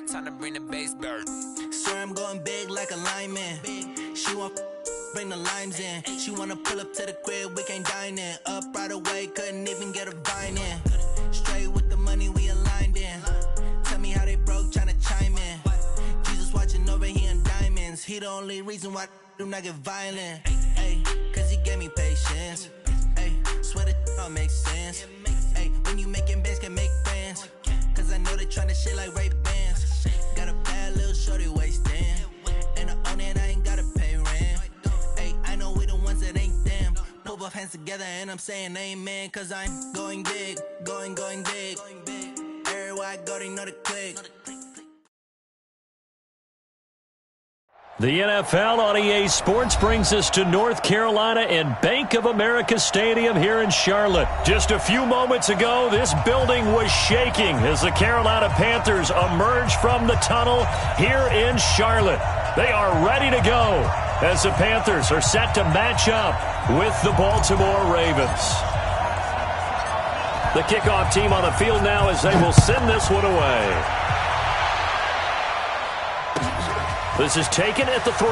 Time to bring the bass bird. Swear I'm going big like a lineman. She want bring the limes in. She wanna pull up to the crib, we can't dine in. Up right away, couldn't even get a vine in. Straight with the money we aligned in. Tell me how they broke, tryna chime in. Jesus watching over here in diamonds. He the only reason why I do not get violent. Ay, cause he gave me patience. Ay, swear that don't make sense. Ay, when you making bands can make friends. Cause I know they tryna shit like Ray Bans. Got a bad that little shorty wasting. And I own it, I ain't gotta pay rent. Hey, I know we the ones that ain't them. Put both hands together and I'm saying amen. Cause I'm going big, going big. Everywhere I go, they know the click. The NFL on EA Sports brings us to North Carolina and Bank of America Stadium here in Charlotte. Just a few moments ago, this building was shaking as the Carolina Panthers emerge from the tunnel here in Charlotte. They are ready to go as the Panthers are set to match up with the Baltimore Ravens. The kickoff team on the field now as they will send this one away. This is taken at the 3.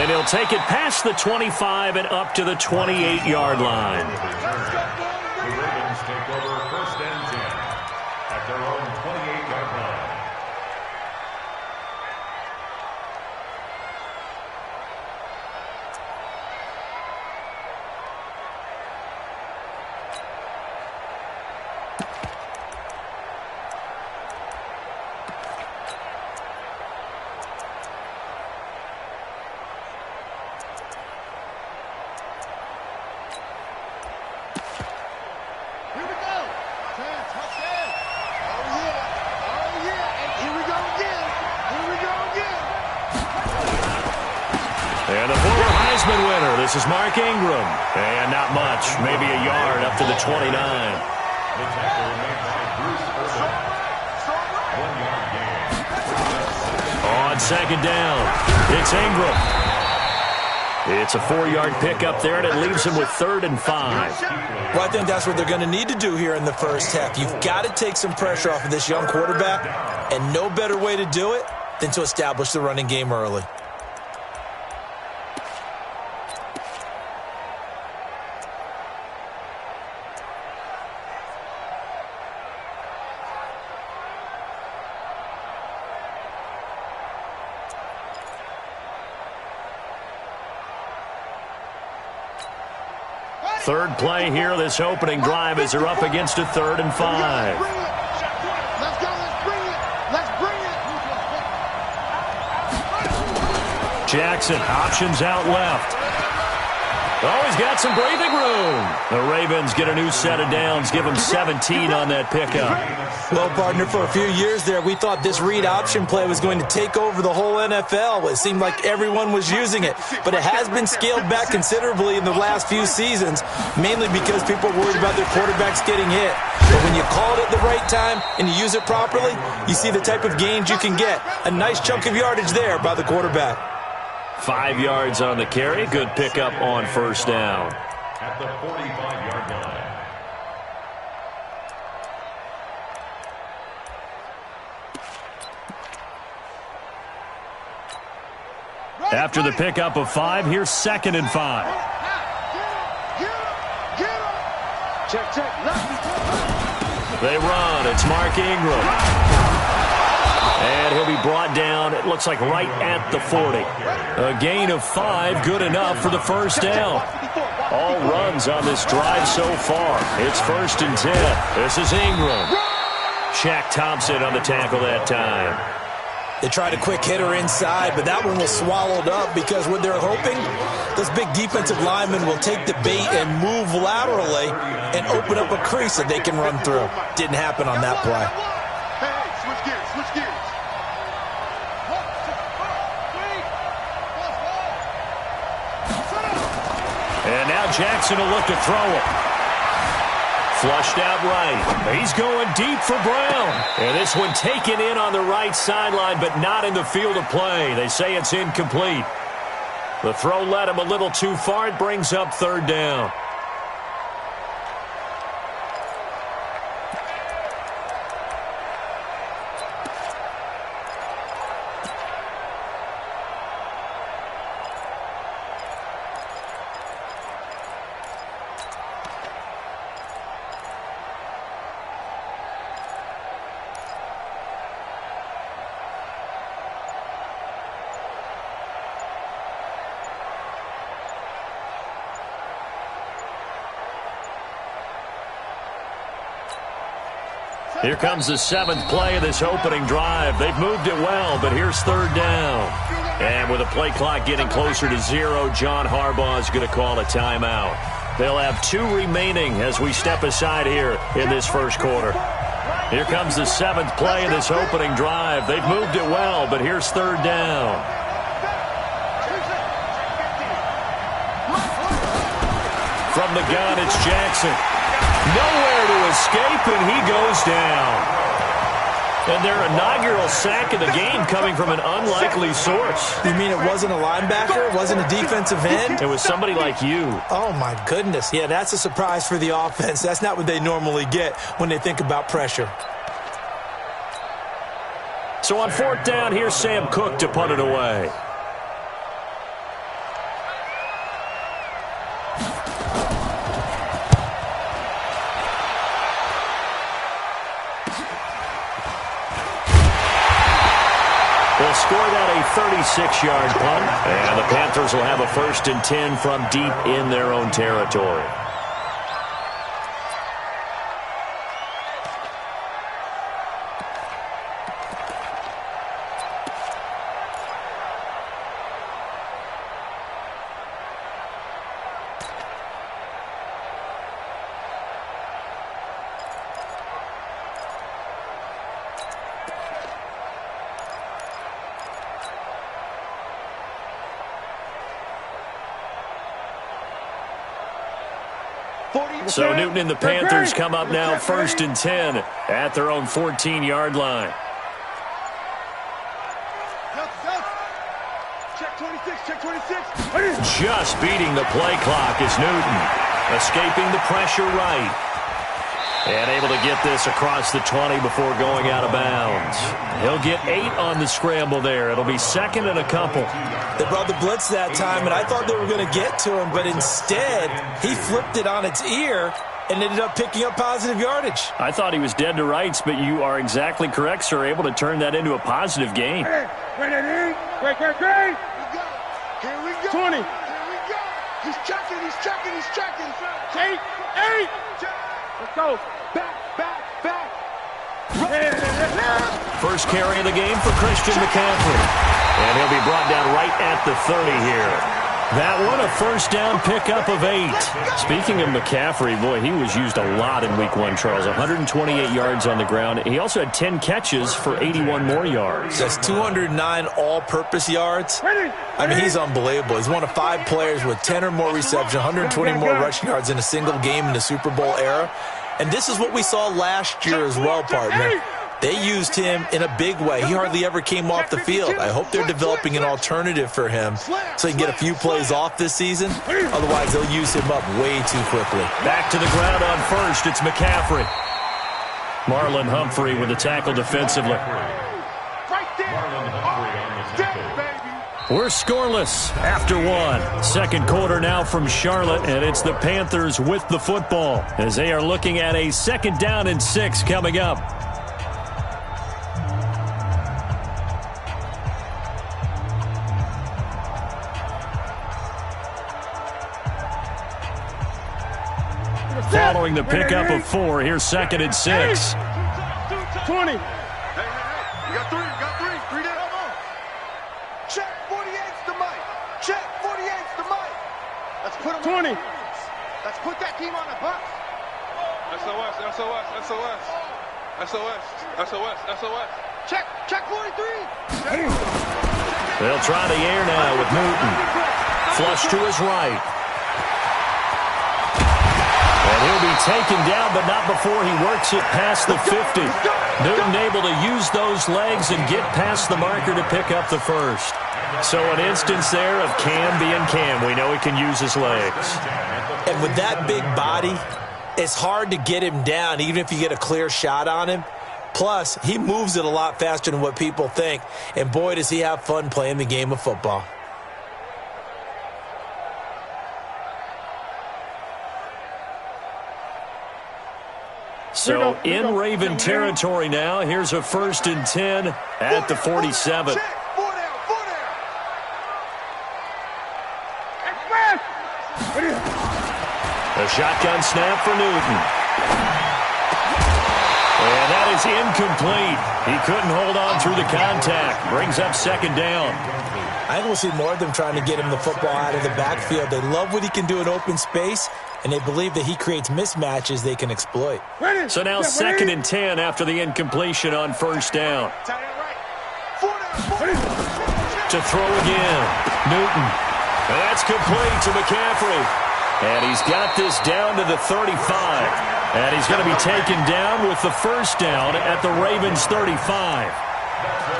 And he'll take it past the 25 and up to the 28-yard line. The Ravens take over 1st and 10 at their own 28-yard line. And the former Heisman winner, this is Mark Ingram. And not much, maybe a yard up to the 29. The tackle made by Bruce Irvin. 1-yard gain. On 2nd down, it's Ingram. It's a 4-yard pickup there, and it leaves him with 3rd and 5. Well, I think that's what they're going to need to do here in the first half. You've got to take some pressure off of this young quarterback, and no better way to do it than to establish the running game early. Third play here, this opening drive as they're up against a 3rd and 5. Let's go, let's bring it. Let's bring it. Jackson, options out left. Oh, he's got some breathing room. The Ravens get a new set of downs, give them 17 on that pickup. Well, partner, for a few years there, we thought this read option play was going to take over the whole NFL. It seemed like everyone was using it, but it has been scaled back considerably in the last few seasons, mainly because people are worried about their quarterbacks getting hit. But when you call it at the right time and you use it properly, you see the type of gains you can get. A nice chunk of yardage there by the quarterback. 5 yards on the carry. Good pickup on 1st down. At the 45-yard line. After the pickup of 5, here's 2nd and 5. Check. They run. It's Mark Ingram. And he'll be brought down, it looks like right at the 40. A gain of 5, good enough for the 1st down. All runs on this drive so far. It's 1st and 10. This is Ingram. Shaq Thompson on the tackle that time. They tried a quick hitter inside, but that one was swallowed up because what they're hoping, those big defensive linemen will take the bait and move laterally and open up a crease that they can run through. Didn't happen on that play. Hey, switch gears. And now Jackson will look to throw it. Flushed out right. He's going deep for Brown. And this one taken in on the right sideline, but not in the field of play. They say it's incomplete. The throw led him a little too far. It brings up 3rd down. Here comes the 7th play of this opening drive. They've moved it well, but here's 3rd down. And with the play clock getting closer to 0, John Harbaugh is going to call a timeout. They'll have 2 remaining as we step aside here in this first quarter. Here comes the 7th play of this opening drive. They've moved it well, but here's 3rd down. From the gun, it's Jackson. Nowhere to escape, and he goes down. And their inaugural sack of the game coming from an unlikely source. You mean it wasn't a linebacker? It wasn't a defensive end? It was somebody like you. Oh, my goodness. Yeah, that's a surprise for the offense. That's not what they normally get when they think about pressure. So on 4th down, here's Sam Cook to punt it away. They'll score that a 36-yard punt, and the Panthers will have a 1st and 10 from deep in their own territory. So Newton and the Panthers come up now 1st and 10 at their own 14-yard line. Check 26, check 26. Just beating the play clock is Newton. Escaping the pressure right. And able to get this across the 20 before going out of bounds. He'll get 8 on the scramble there. It'll be 2nd and a couple. They brought the blitz that time, and I thought they were going to get to him, but instead he flipped it on its ear and ended up picking up positive yardage. I thought he was dead to rights, but you are exactly correct, sir. Able to turn that into a positive gain. Great. Here we go. 20. Here we go. He's checking. 8. Let's go. Back. First carry of the game for Christian McCaffrey. And he'll be brought down right at the 30 here. That one, a 1st down pickup of 8. Speaking of McCaffrey, boy, he was used a lot in Week 1, Charles. 128 yards on the ground. He also had 10 catches for 81 more yards. That's 209 all-purpose yards. I mean, he's unbelievable. He's one of 5 players with 10 or more receptions, 120 more rushing yards in a single game in the Super Bowl era. And this is what we saw last year as well, partner. They used him in a big way. He hardly ever came off the field. I hope they're developing an alternative for him so he can get a few plays off this season. Otherwise, they'll use him up way too quickly. Back to the ground on 1st. It's McCaffrey. Marlon Humphrey with the tackle defensively. We're scoreless after 1. 2nd quarter now from Charlotte, and it's the Panthers with the football as they are looking at a 2nd down and 6 coming up. Following the pickup of 4, here's 2nd and 6. 20. Hey. You got 3. 3 down. Check 48's the mic. Check 48's the mic. Let's put him 20. Let's put that team on the bus. SOS. Check 43. They'll try the air now with Newton. Flush to his right. And he'll be taken down, but not before he works it past the 50. Newton able to use those legs and get past the marker to pick up the 1st. So an instance there of Cam being Cam. We know he can use his legs. And with that big body, it's hard to get him down, even if you get a clear shot on him. Plus, he moves it a lot faster than what people think. And boy, does he have fun playing the game of football. So in Raven territory now. Here's a 1st and 10 at the 47. A shotgun snap for Newton. And that is incomplete. He couldn't hold on through the contact. Brings up second down. I think we'll see more of them trying to get him the football out of the backfield. They love what he can do in open space, and they believe that he creates mismatches they can exploit. So now 2nd and 10 after the incompletion on first down. To throw again. Newton. And that's complete to McCaffrey. And he's got this down to the 35. And he's going to be taken down with the first down at the Ravens' 35.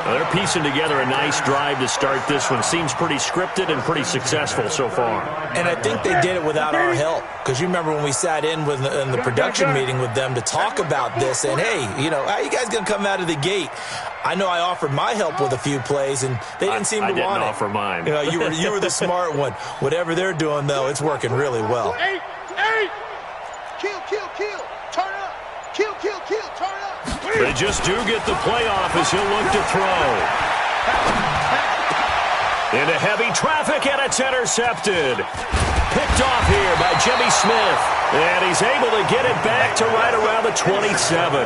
Well, they're piecing together a nice drive to start this one. Seems pretty scripted and pretty successful so far. And I think they did it without our help. Because you remember when we sat in the production meeting with them to talk about this. And, hey, you know, how are you guys going to come out of the gate? I know I offered my help with a few plays, and they didn't seem to want it. I didn't offer mine. You know, you were the smart one. Whatever they're doing, though, it's working really well. Eight. Kill. Turn up. Kill. Turn up. They just do get the playoff as he'll look to throw. Into heavy traffic, and it's intercepted. Picked off here by Jimmy Smith. And he's able to get it back to right around the 27.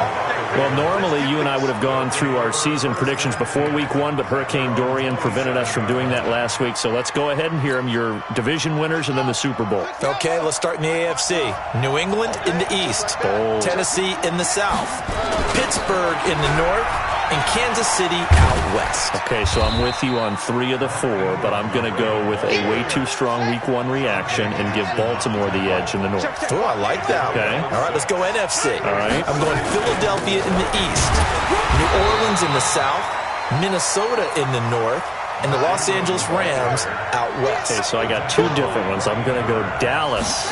Well, normally you and I would have gone through our season predictions before week 1, but Hurricane Dorian prevented us from doing that last week. So let's go ahead and hear them, your division winners and then the Super Bowl. Okay, let's start in the AFC. New England in the East. Bold. Tennessee in the South. Pittsburgh in the North. And Kansas City out west. Okay, so I'm with you on 3 of the 4, but I'm going to go with a way too strong week 1 reaction and give Baltimore the edge in the North. Oh, I like that. Okay. All right, let's go NFC. All right. I'm going Philadelphia in the East, New Orleans in the South, Minnesota in the North, and the Los Angeles Rams out west. Okay, so I got 2 different ones. I'm going to go Dallas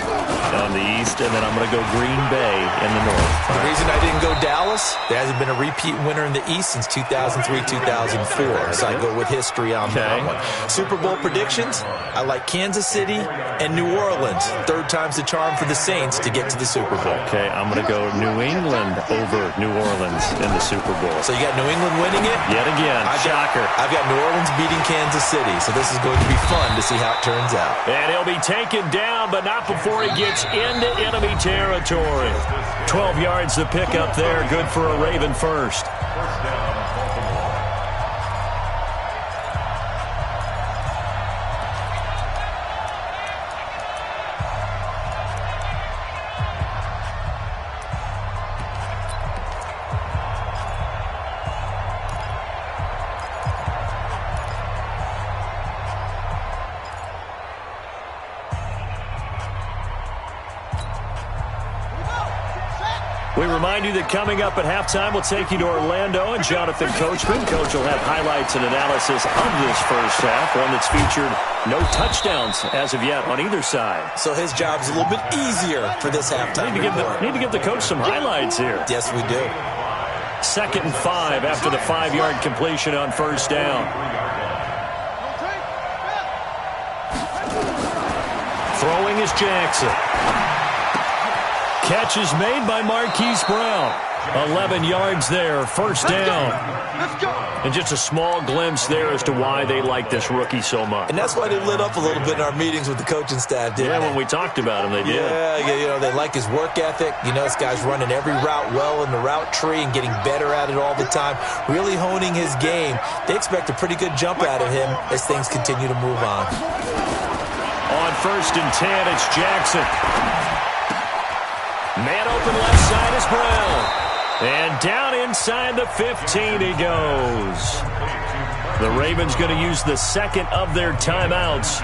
on the East, and then I'm going to go Green Bay in the North. The reason I didn't go Dallas, there hasn't been a repeat winner in the East since 2003-2004, so I go with history on that one. Super Bowl predictions, I like Kansas City and New Orleans. 3rd time's the charm for the Saints to get to the Super Bowl. Okay, I'm going to go New England over New Orleans in the Super Bowl. So you got New England winning it? Yet again, shocker. I've got New Orleans beating Kansas City, so this is going to be fun to see how it turns out. And he'll be taken down, but not before he gets into enemy territory. 12 yards to pick up there, good for a Raven first. We remind you that coming up at halftime, we'll take you to Orlando and Jonathan Coachman. Coach will have highlights and analysis of this first half, one that's featured no touchdowns as of yet on either side. So his job's a little bit easier for this halftime. Need to give the coach some highlights here. Yes, we do. 2nd and 5 after the 5-yard completion on first down. Throwing is Jackson. Catch is made by Marquise Brown. 11 yards there, first down. Let's go. And just a small glimpse there as to why they like this rookie so much. And that's why they lit up a little bit in our meetings with the coaching staff, didn't they? When we talked about him, they did. Yeah, you know, they like his work ethic. You know, this guy's running every route well in the route tree and getting better at it all the time, really honing his game. They expect a pretty good jump out of him as things continue to move on. On 1st and 10, it's Jackson. Man open left side is Brown. And down inside the 15 he goes. The Ravens going to use the 2nd of their timeouts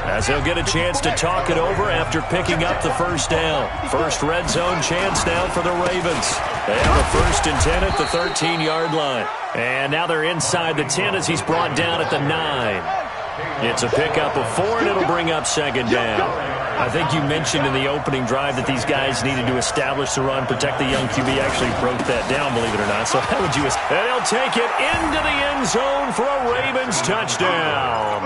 as they'll get a chance to talk it over after picking up the first down. First red zone chance now for the Ravens. They have a 1st and 10 at the 13-yard line. And now they're inside the 10 as he's brought down at the 9. It's a pickup of 4, and it'll bring up 2nd down. I think you mentioned in the opening drive that these guys needed to establish the run, protect the young QB. Actually broke that down, believe it or not. So how would you... And they'll take it into the end zone for a Ravens touchdown.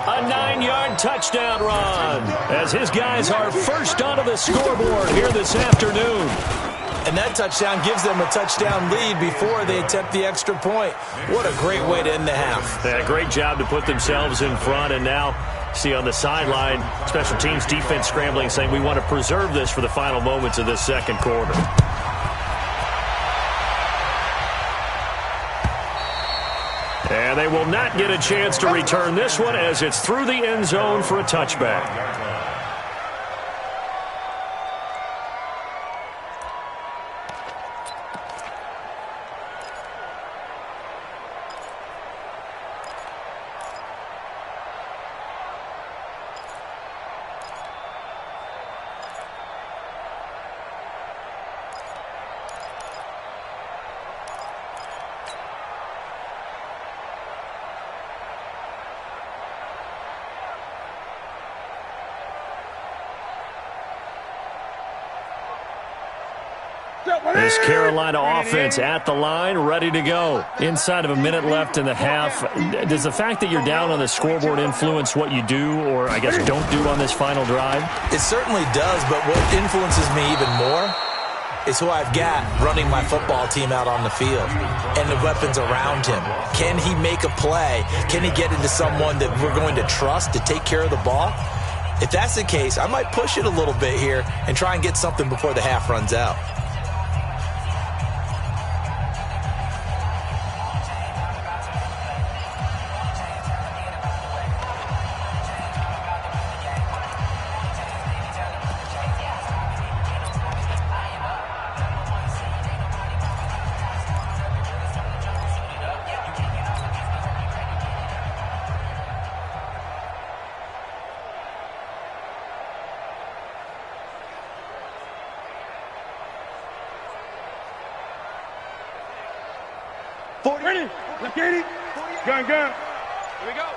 A 9-yard touchdown run as his guys are first onto the scoreboard here this afternoon. And that touchdown gives them a touchdown lead before they attempt the extra point. What a great way to end the half. Yeah, great job to put themselves in front. And now, see on the sideline, special teams defense scrambling, saying we want to preserve this for the final moments of this 2nd quarter. And they will not get a chance to return this one as it's through the end zone for a touchback. This Carolina offense at the line, ready to go. Inside of a minute left in the half. Does the fact that you're down on the scoreboard influence what you do, or I guess don't do on this final drive? It certainly does, but what influences me even more is who I've got running my football team out on the field and the weapons around him. Can he make a play? Can he get into someone that we're going to trust to take care of the ball? If that's the case, I might push it a little bit here and try and get something before the half runs out. Ready? Let's get it. Gun. Here we go.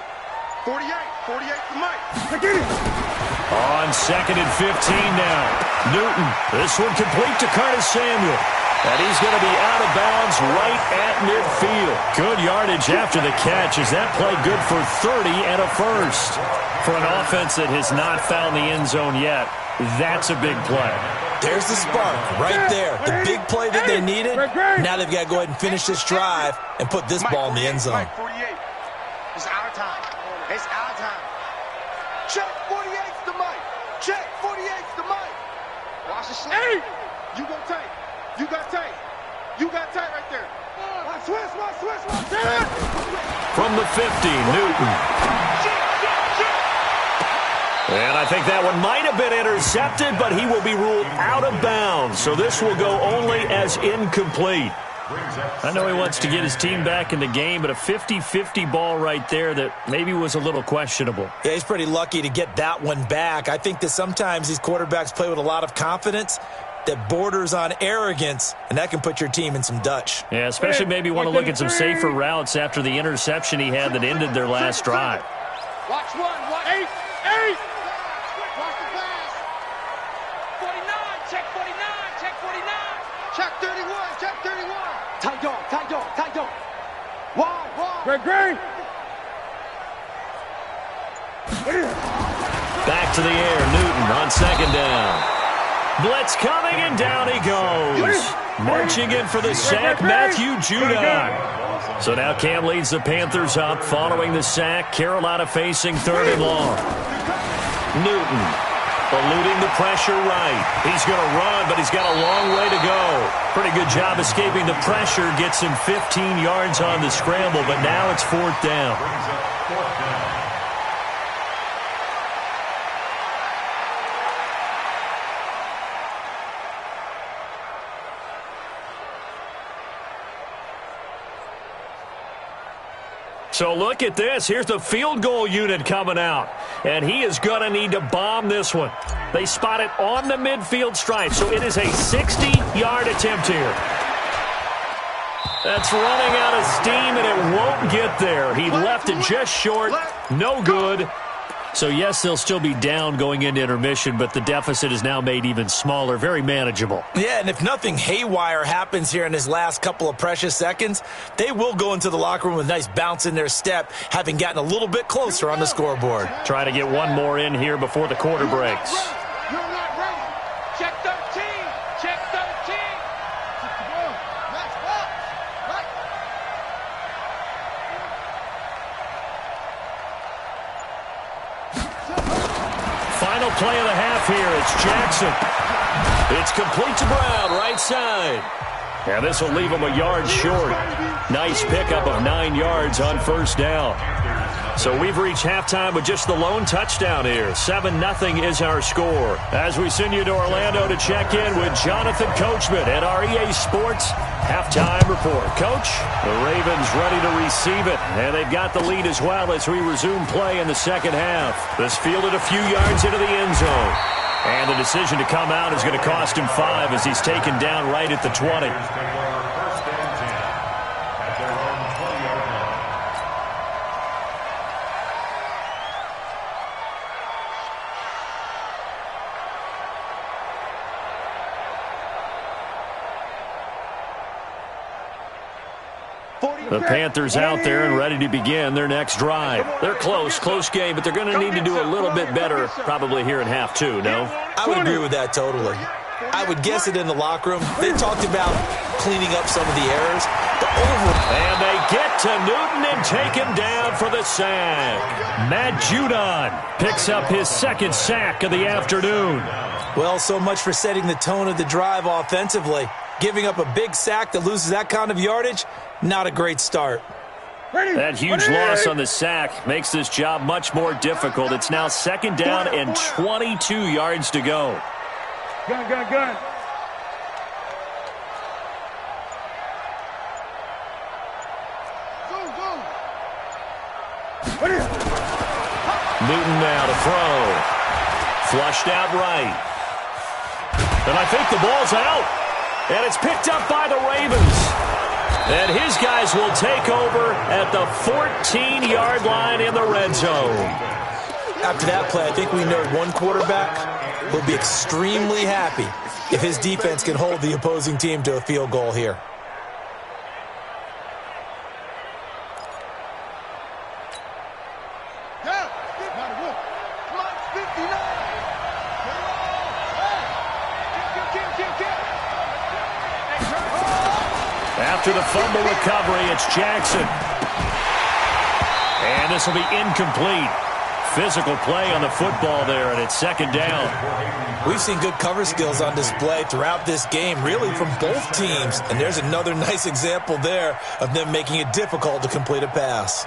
48 to Mike. Let's get it. On 2nd and 15 now. Newton, this one complete to Curtis Samuel. And he's going to be out of bounds right at midfield. Good yardage after the catch. Is that play good for 30 and a first? For an offense that has not found the end zone yet, that's a big play. There's the spark right there. The big play that they needed. Now they've got to go ahead and finish this drive and put this ball in the end zone. Mike, 48. It's our time. It's our time. Check 48's the Mike. Check 48's the Mike. Watch the shot. Hey! You go tight. You got tight. You got tight right there. Watch switch. From the 50, Newton. And I think that one might have been intercepted, but he will be ruled out of bounds. So this will go only as incomplete. I know he wants to get his team back in the game, but a 50-50 ball right there that maybe was a little questionable. Yeah, he's pretty lucky to get that one back. I think that sometimes these quarterbacks play with a lot of confidence that borders on arrogance, and that can put your team in some Dutch. Yeah, especially maybe want to look at some safer routes after the interception he had that ended their last drive. Watch one. Watch 8. Watch the pass. 49. Check 49. Check 31. Check 31. Tight dog. Wide. Great. Back to the air, Newton on 2nd down. Blitz coming, and down he goes. Marching in for the sack, Matthew Judon. So now Cam leads the Panthers up following the sack. Carolina facing 3rd and long. Newton eluding the pressure right. He's going to run, but he's got a long way to go. Pretty good job escaping the pressure. Gets him 15 yards on the scramble, but now it's 4th down. So look at this. Here's the field goal unit coming out. And he is going to need to bomb this one. They spot it on the midfield stripe. So it is a 60-yard attempt here. That's running out of steam, and it won't get there. He left it just short. No good. So, yes, they'll still be down going into intermission, but the deficit is now made even smaller, very manageable. Yeah, and if nothing haywire happens here in his last couple of precious seconds, they will go into the locker room with a nice bounce in their step, having gotten a little bit closer on the scoreboard. Try to get one more in here before the quarter breaks. You're not ready. Check 13. Check 13. Final play of the half here. It's Jackson. It's complete to Brown, right side. And this will leave them a yard short. Nice pickup of 9 yards on first down. So we've reached halftime with just the lone touchdown here. 7-0 is our score. As we send you to Orlando to check in with Jonathan Coachman at our EA Sports Halftime Report. Coach, the Ravens ready to receive it, and they've got the lead as well as we resume play in the second half. This fielded a few yards into the end zone. And the decision to come out is going to cost him 5 as he's taken down right at the 20. The Panthers out there and ready to begin their next drive. They're close game, but they're going to need to do a little bit better probably here in half two, no? I would agree with that totally. I would guess it in the locker room. They talked about cleaning up some of the errors. And they get to Newton and take him down for the sack. Matt Judon picks up his second sack of the afternoon. Well, so much for setting the tone of the drive offensively. Giving up a big sack that loses that kind of yardage, not a great start. That huge loss on the sack makes this job much more difficult. It's now second down and 22 yards to go. Gun. Newton now to throw. Flushed out right. And I think the ball's out. And it's picked up by the Ravens. And his guys will take over at the 14-yard line in the red zone. After that play, I think we know one quarterback will be extremely happy if his defense can hold the opposing team to a field goal here. After the fumble recovery, it's Jackson. And this will be incomplete. Physical play on the football there, and it's second down. We've seen good cover skills on display throughout this game, really from both teams. And there's another nice example there of them making it difficult to complete a pass.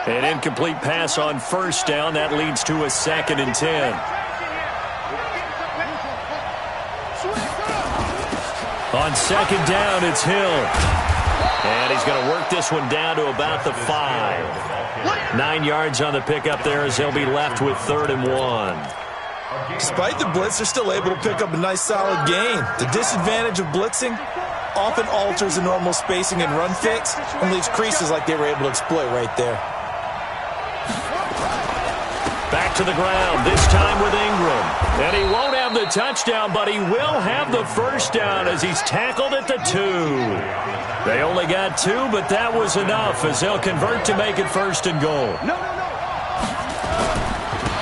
An incomplete pass on first down. That leads to a 2nd and 10. On second down, it's Hill. And he's going to work this one down to about the 5. 9 yards on the pickup there as they'll be left with 3rd and 1. Despite the blitz, they're still able to pick up a nice solid gain. The disadvantage of blitzing often alters the normal spacing and run fits and leaves creases like they were able to exploit right there. Back to the ground, this time with Ingram. And he won't have the touchdown, but he will have the first down as he's tackled at the 2. They only got 2, but that was enough as they'll convert to make it 1st and goal.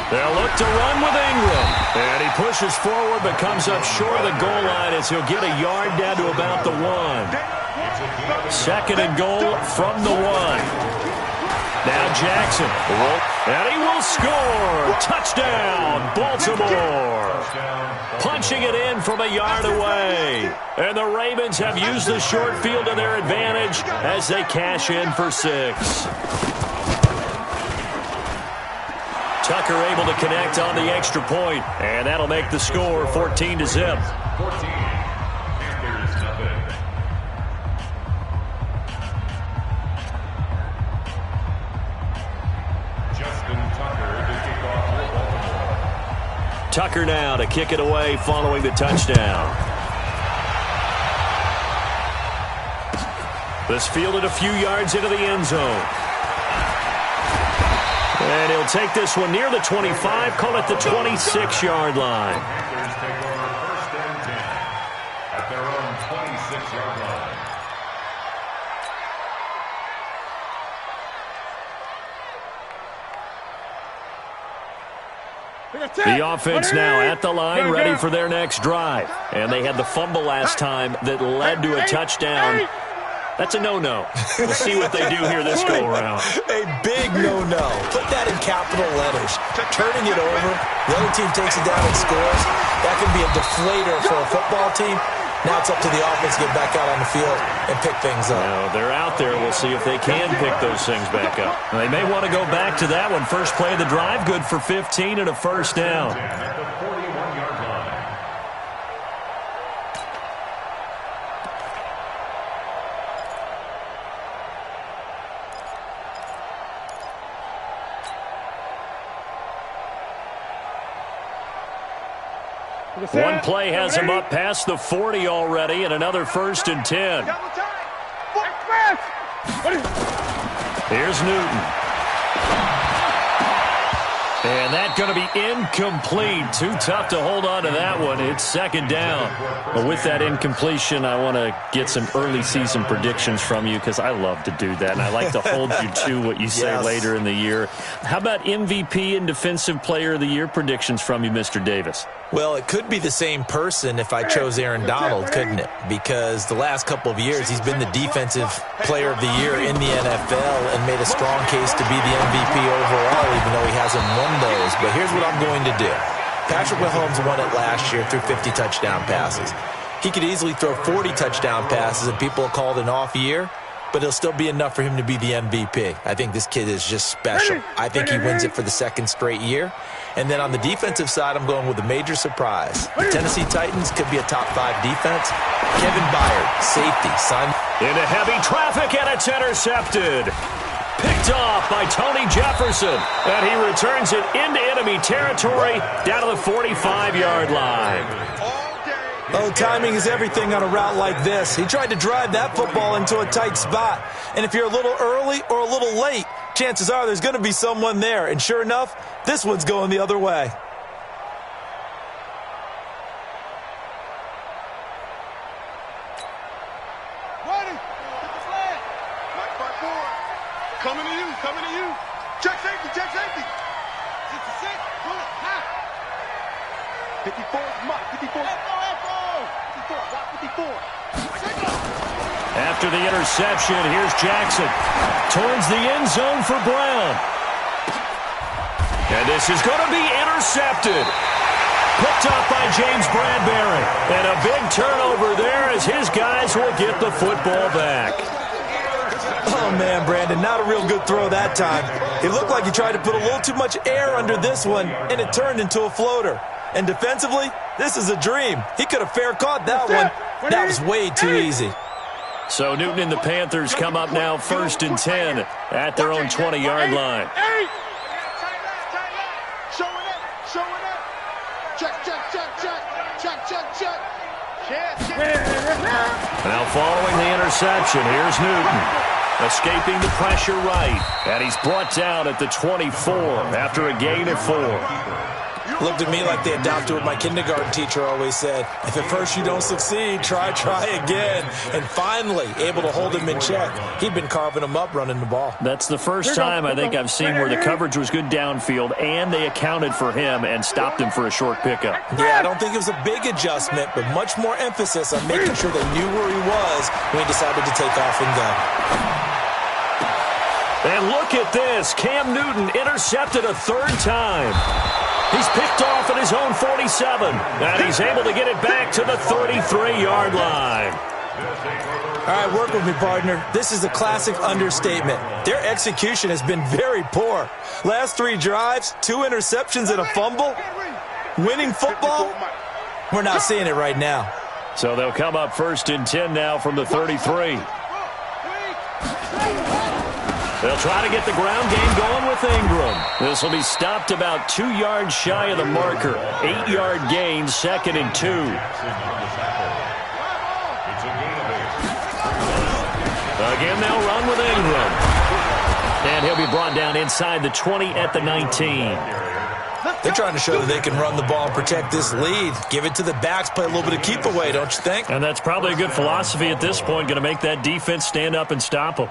They'll look to run with Ingram. And he pushes forward but comes up short of the goal line as he'll get a yard down to about the 1. 2nd and goal from the 1. Now Jackson, and he will score. Touchdown, Baltimore. Punching it in from a yard away. And the Ravens have used the short field to their advantage as they cash in for 6. Tucker able to connect on the extra point, and that'll make the score 14-0. Tucker now to kick it away following the touchdown. This fielded a few yards into the end zone. And he'll take this one near the 25, call it the 26-yard line. Panthers take over 1st and 10 at their own 26-yard line. The offense now at the line, ready for their next drive. And they had the fumble last time that led to a touchdown. That's a no-no. We'll see what they do here this go-around. A big no-no. Put that in capital letters. Turning it over, the other team takes it down and scores. That could be a deflator for a football team. Now it's up to the offense to get back out on the field and pick things up. Now, they're out there. We'll see if they can pick those things back up. They may want to go back to that one. First play of the drive, good for 15 and a first down. At the 41-yard line. One play has him up past the 40 already, and another 1st and 10. Here's Newton. And that's going to be incomplete. Too tough to hold on to that one. It's 2nd down. But with that incompletion, I want to get some early season predictions from you because I love to do that, and I like to hold you to what you say later in the year. How about MVP and Defensive Player of the Year predictions from you, Mr. Davis? Well, it could be the same person if I chose Aaron Donald, couldn't it? Because the last couple of years, he's been the Defensive Player of the Year in the NFL and made a strong case to be the MVP overall, even though he hasn't won those. But here's what I'm going to do. Patrick Mahomes won it last year through 50 touchdown passes. He could easily throw 40 touchdown passes, and people call it an off year, but it'll still be enough for him to be the MVP. I think this kid is just special. I think he wins it for the 2nd straight year. And then on the defensive side, I'm going with a major surprise. The Tennessee Titans could be a top 5 defense. Kevin Byard, safety, son. Into heavy traffic, and it's intercepted. Picked off by Tony Jefferson. And he returns it into enemy territory down to the 45-yard line. Oh, timing is everything on a route like this. He tried to drive that football into a tight spot. And if you're a little early or a little late, chances are there's going to be someone there. And sure enough, this one's going the other way. Ready. Get the flag. Mike 5-4. Coming to you. Coming to you. Check safety. Check safety. 66. Pull it. High. 54 is Mike. 54. 54. Block 54. After the interception, here's Jackson towards the end zone for Brown. And this is going to be intercepted. Picked up by James Bradbury. And a big turnover there as his guys will get the football back. Oh, man, Brandon, not a real good throw that time. It looked like he tried to put a little too much air under this one, and it turned into a floater. And defensively, this is a dream. He could have fair caught that one. That was way too easy. So Newton and the Panthers come up now 1st and 10 at their own 20-yard line. Showing up. Showing up. Check, check, check, check. Check, check, check. Now following the interception, here's Newton. Escaping the pressure right. And he's brought down at the 24 after a gain of 4. Looked at me like they adopted what my kindergarten teacher always said. If at first you don't succeed, try again. And finally, able to hold him in check. He'd been carving him up running the ball. That's the first time I think I've seen where the coverage was good downfield and they accounted for him and stopped him for a short pickup. Yeah, I don't think it was a big adjustment, but much more emphasis on making sure they knew where he was when he decided to take off and go. And look at this. Cam Newton intercepted a 3rd time. He's picked off at his own 47, and he's able to get it back to the 33-yard line. All right, work with me, partner. This is a classic understatement. Their execution has been very poor. Last 3 drives, 2 interceptions and a fumble. Winning football? We're not seeing it right now. So they'll come up 1st and 10 now from the 33. They'll try to get the ground game going with Ingram. This will be stopped about 2 yards shy of the marker. 8-yard gain, 2nd and 2. Again, they'll run with Ingram. And he'll be brought down inside the 20 at the 19. They're trying to show that they can run the ball and protect this lead. Give it to the backs, play a little bit of keep away, don't you think? And that's probably a good philosophy at this point, going to make that defense stand up and stop them.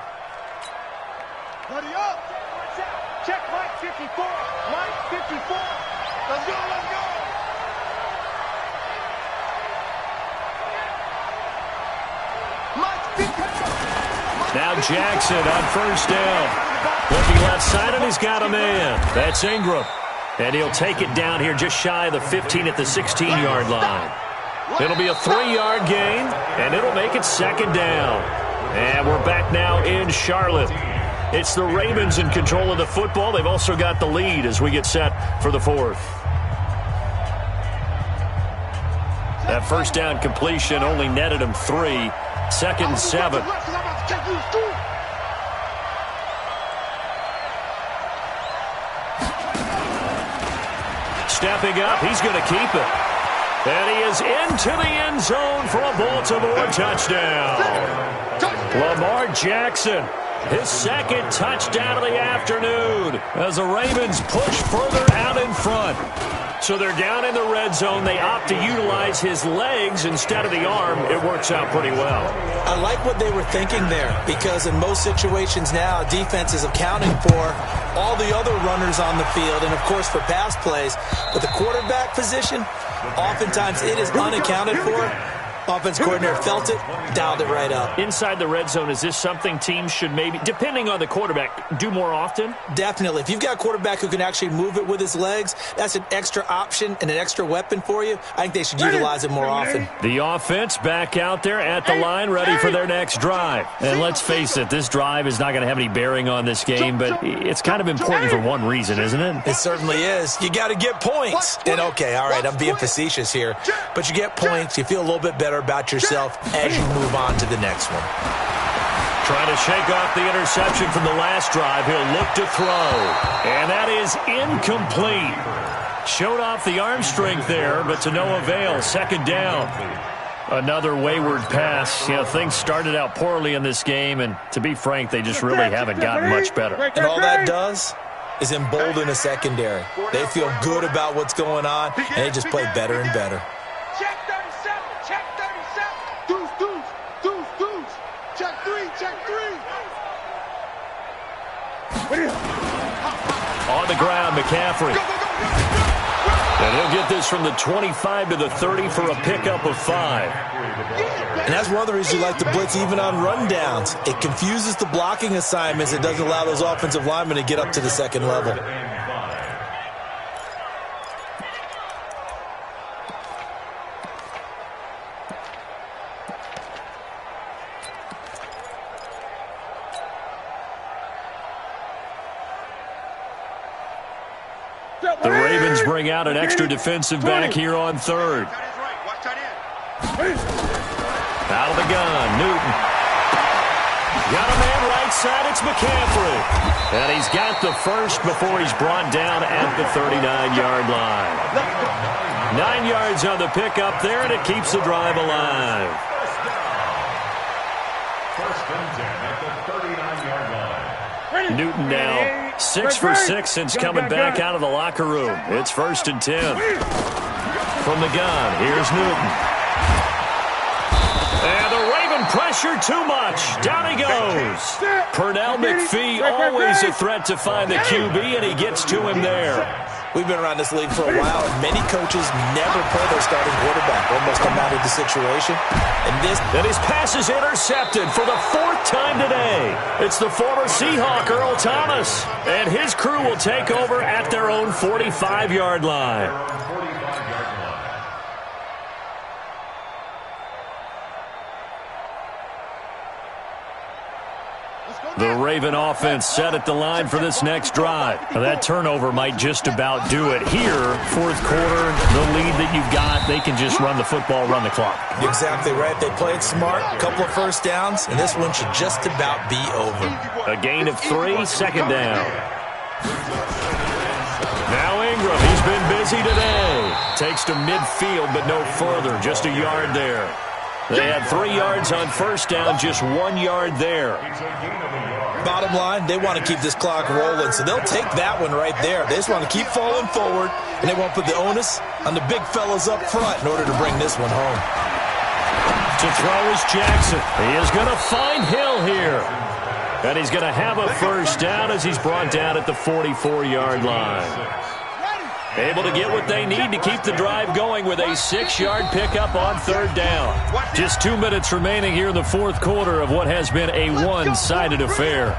Buddy up. Check Mike 54. Mike 54. Let's go, let's go. Mike 54. Now Jackson on first down. Looking left side, and he's got a man. That's Ingram. And he'll take it down here just shy of the 15 at the 16-yard line. It'll be a 3-yard gain, and it'll make it second down. And we're back now in Charlotte. It's the Ravens in control of the football. They've also got the lead as we get set for the fourth. That first down completion only netted him 3. Second and 7. Stepping up, he's going to keep it. And he is into the end zone for a Baltimore touchdown. Lamar Jackson, his second touchdown of the afternoon as the Ravens push further out in front. So they're down in the red zone. They opt to utilize his legs instead of the arm. It works out pretty well. I like what they were thinking there, because in most situations now, defense is accounting for all the other runners on the field and, of course, for pass plays. But the quarterback position, oftentimes it is unaccounted for. Offense coordinator felt it, dialed it right up. Inside the red zone, is this something teams should maybe, depending on the quarterback, do more often? Definitely. If you've got a quarterback who can actually move it with his legs, that's an extra option and an extra weapon for you. I think they should utilize it more often. The offense back out there at the line, ready for their next drive. And let's face it, this drive is not going to have any bearing on this game, but it's kind of important for one reason, isn't it? It certainly is. You got to get points. And, okay, all right, I'm being facetious here, but you get points, you feel a little bit better about yourself as you move on to the next one. Trying to shake off the interception from the last drive. He'll look to throw. And that is incomplete. Showed off the arm strength there, but to no avail. Second down. Another wayward pass. You know, things started out poorly in this game, and to be frank, they just really haven't gotten much better. And all that does is embolden a secondary. They feel good about what's going on, and they just play better and better. Check 37, check 37. Deuce. Check 3. On the ground, McCaffrey. And he'll get this from the 25 to the 30 for a pickup of 5. And that's one of the reasons you like to blitz even on rundowns. It confuses the blocking assignments. It doesn't allow those offensive linemen to get up to the second level. The Ravens bring out an extra defensive back here on third. Out of the gun, Newton. Got a man right side, it's McCaffrey. And he's got the first before he's brought down at the 39-yard line. 9 yards on the pickup there, and it keeps the drive alive. First and 10 at the 39-yard line. Newton now 6 for 6 since coming back out of the locker room. It's first and 10. From the gun, here's Newton. And the Raven pressure too much. Down he goes. Pernell McPhee, always a threat to find the QB, and he gets to him there. We've been around this league for a while, and many coaches never play their starting quarterback, almost no matter the situation. And his pass is intercepted for the 4th time today. It's the former Seahawk, Earl Thomas, and his crew will take over at their own 45-yard line. The Raven offense set at the line for this next drive. Now that turnover might just about do it here. 4th quarter, the lead that you've got, they can just run the football, run the clock. Exactly right. They played smart, a couple of first downs, and this one should just about be over. A gain of 3, second down. Now Ingram, he's been busy today. Takes to midfield, but no further, just a yard there. They had 3 yards on first down, just 1 yard there. Bottom line, they want to keep this clock rolling, so they'll take that one right there. They just want to keep falling forward, and they won't put the onus on the big fellas up front in order to bring this one home. To throw is Jackson. He is going to find Hill here. And he's going to have a first down as he's brought down at the 44-yard line. Able to get what they need to keep the drive going with a 6-yard pickup on 3rd down. Just 2 minutes remaining here in the 4th quarter of what has been a one-sided affair.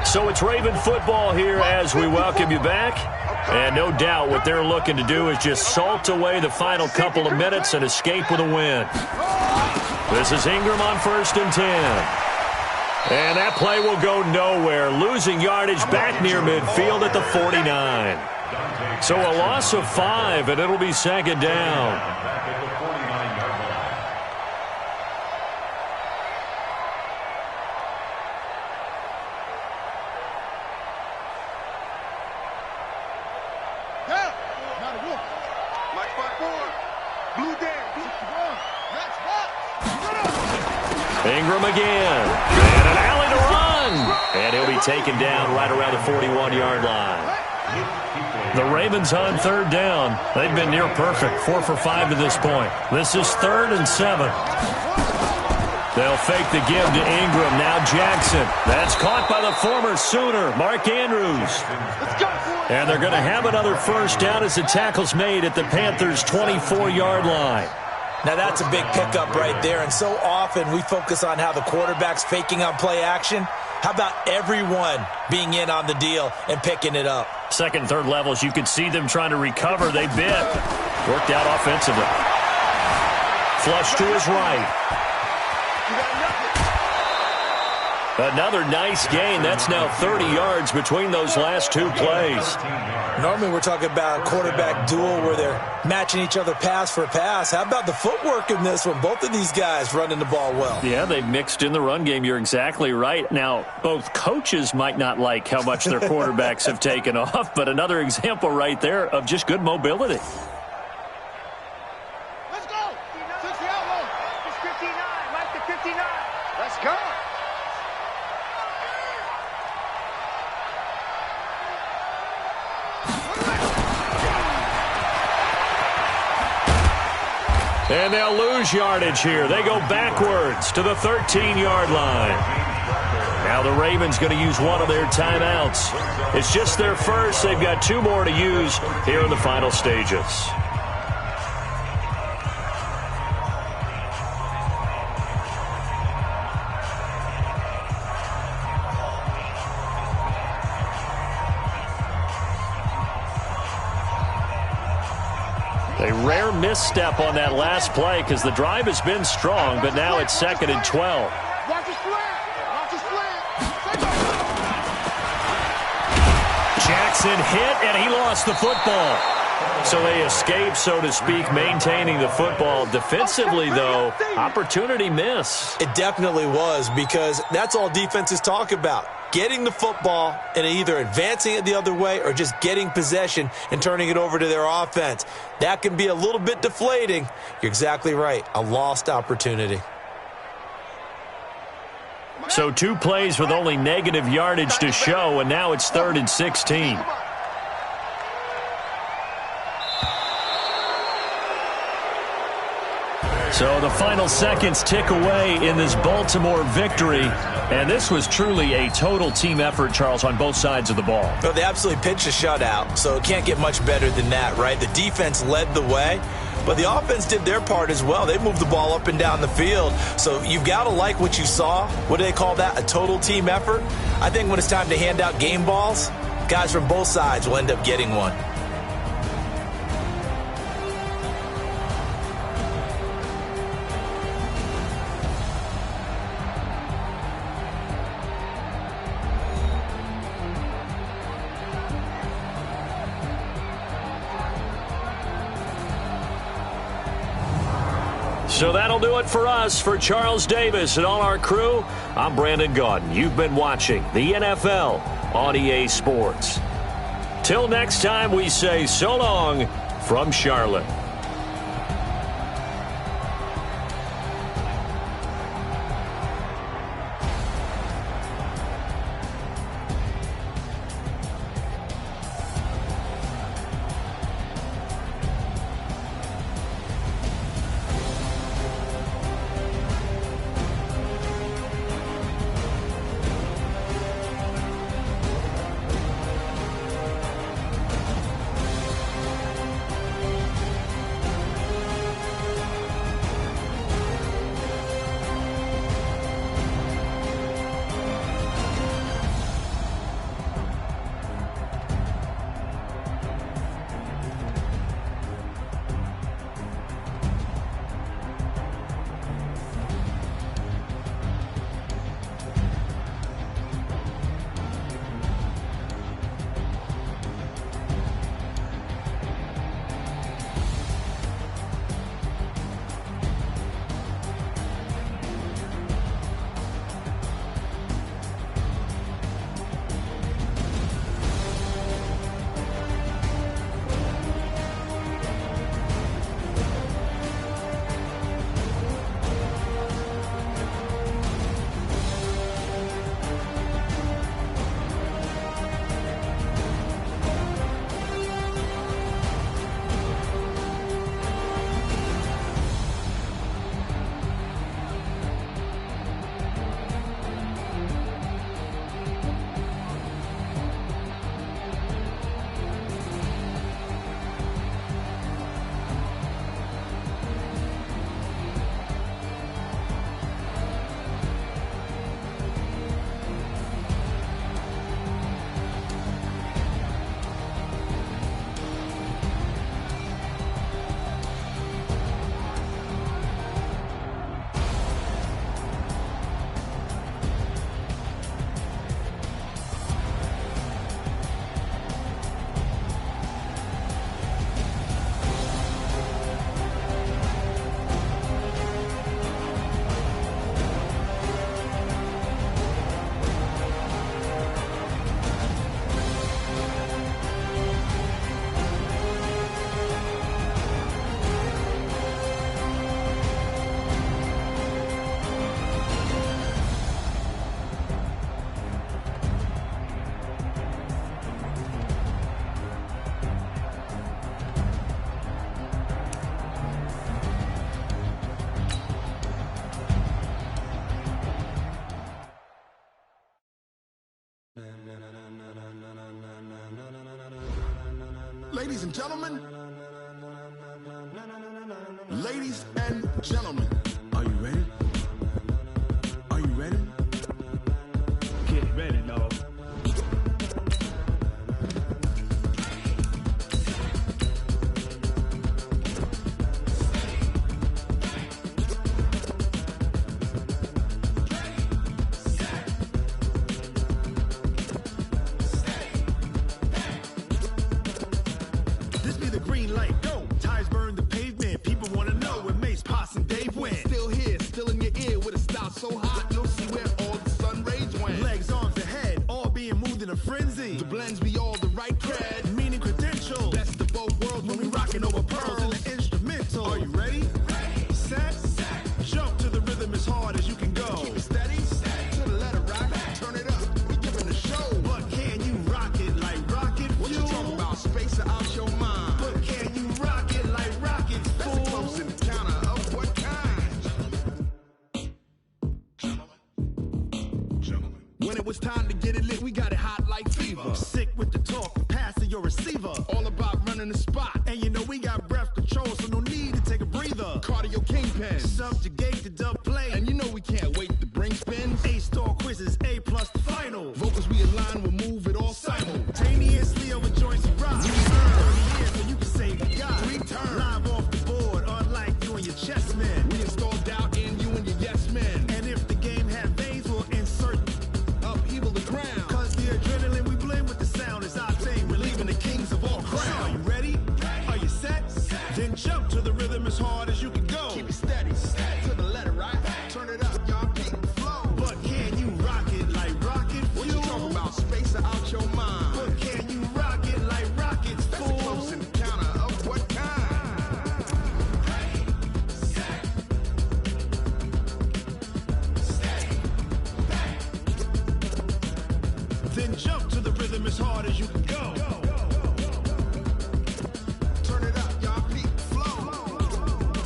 So it's Raven football here as we welcome you back. And no doubt what they're looking to do is just salt away the final couple of minutes and escape with a win. This is Ingram on 1st and 10. And that play will go nowhere, losing yardage back near midfield at the 49. So a loss of 5, and it'll be 2nd down. Ingram again. And an alley to run. And he'll be taken down right around the 41-yard line. The Ravens on 3rd down. They've been near perfect, 4 for 5 to this point. This is 3rd and 7. They'll fake the give to Ingram. Now Jackson. That's caught by the former Sooner, Mark Andrews. And they're going to have another 1st down as the tackle's made at the Panthers' 24-yard line. Now, that's a big pickup right there, and so often we focus on how the quarterback's faking on play action. How about everyone being in on the deal and picking it up? 2nd and 3rd levels, you could see them trying to recover. They bit. Worked out offensively. Flush to his right. Another nice gain. That's now 30 yards between those last 2 plays. Normally we're talking about a quarterback duel where they're matching each other pass for pass. How about the footwork in this one? Both of these guys running the ball well. Yeah, they've mixed in the run game. You're exactly right. Now, both coaches might not like how much their quarterbacks have taken off, but another example right there of just good mobility. Let's go. 60 outlaw. It's 59. Mike to 59. Let's go. And they'll lose yardage here. They go backwards to the 13-yard line. Now the Ravens going to use one of their timeouts. It's just their first. They've got 2 more to use here in the final stages. A rare misstep on that last play because the drive has been strong, but now it's 2nd and 12. Watch the slant. Watch the slant. Jackson hit, and he lost the football. So they escape, so to speak, maintaining the football. Defensively, though, opportunity miss. It definitely was, because that's all defenses talk about. Getting the football and either advancing it the other way or just getting possession and turning it over to their offense. That can be a little bit deflating. You're exactly right. A lost opportunity. So 2 plays with only negative yardage to show, and now it's 3rd and 16. So the final seconds tick away in this Baltimore victory. And this was truly a total team effort, Charles, on both sides of the ball. Well, they absolutely pitched a shutout, so it can't get much better than that, right? The defense led the way, but the offense did their part as well. They moved the ball up and down the field. So you've got to like what you saw. What do they call that? A total team effort? I think when it's time to hand out game balls, guys from both sides will end up getting one. So that'll do it for us. For Charles Davis and all our crew, I'm Brandon Gaudin. You've been watching the NFL on EA Sports. Till next time, we say so long from Charlotte. Ladies and gentlemen. Ladies and gentlemen. Are you ready? Are you ready? Get ready, dog. This be the green light, go. Tires burn the pavement. People want to know where Mace, Pops, and Dave went. Still here, still in your ear with a style so hot, you'll see where all the sun rays went. Legs, arms, and head, all being moved in a frenzy. The blends be all the right cred. Meaning credentials. Best of both worlds when we rockin' over pearls in the instrumental. Are you ready? Set. Jump to the rhythm as hard as you can go. Keep it steady, to the letter rock. Turn it up, we giving the show. But can you rock it like rocket fuel? What you talking about? Space or out your mind? But can you rock it like rockets, That's fool? a close encounter of what kind? Gentlemen. When it was time to get it lit, we got it hot like fever. Sick with the talk, passing your receiver. All about running the spot. And you know we got breath control, so no need to take a breather. Cardio kingpin. Subjugate the dub play. And you know we can't wait to bring spins. A-star quizzes, A+ the final. Vocals we align, we'll move it all Simultaneously over joints and rock. 30 years, so you can say we got it. Return. Live off the board, unlike you and your chess men. We install doubt in you and your yes men. And if the game had veins, we'll insert Upheaval the ground. Cause the adrenaline we blend with the sound is our thing. We're leaving the kings of all crowns. Are you ready? Are you set? Then jump to the rhythm as hard as you can go. Keep it steady, to the letter right. Turn it up, y'all keep the flow. But can you rock it like rocket fuel? What you talking about? Space or out your mind? But can you rock it like rockets, That's a fool? close encounter of what kind? Then jump to the rhythm as hard as you can go. Turn it up, y'all keep the flow.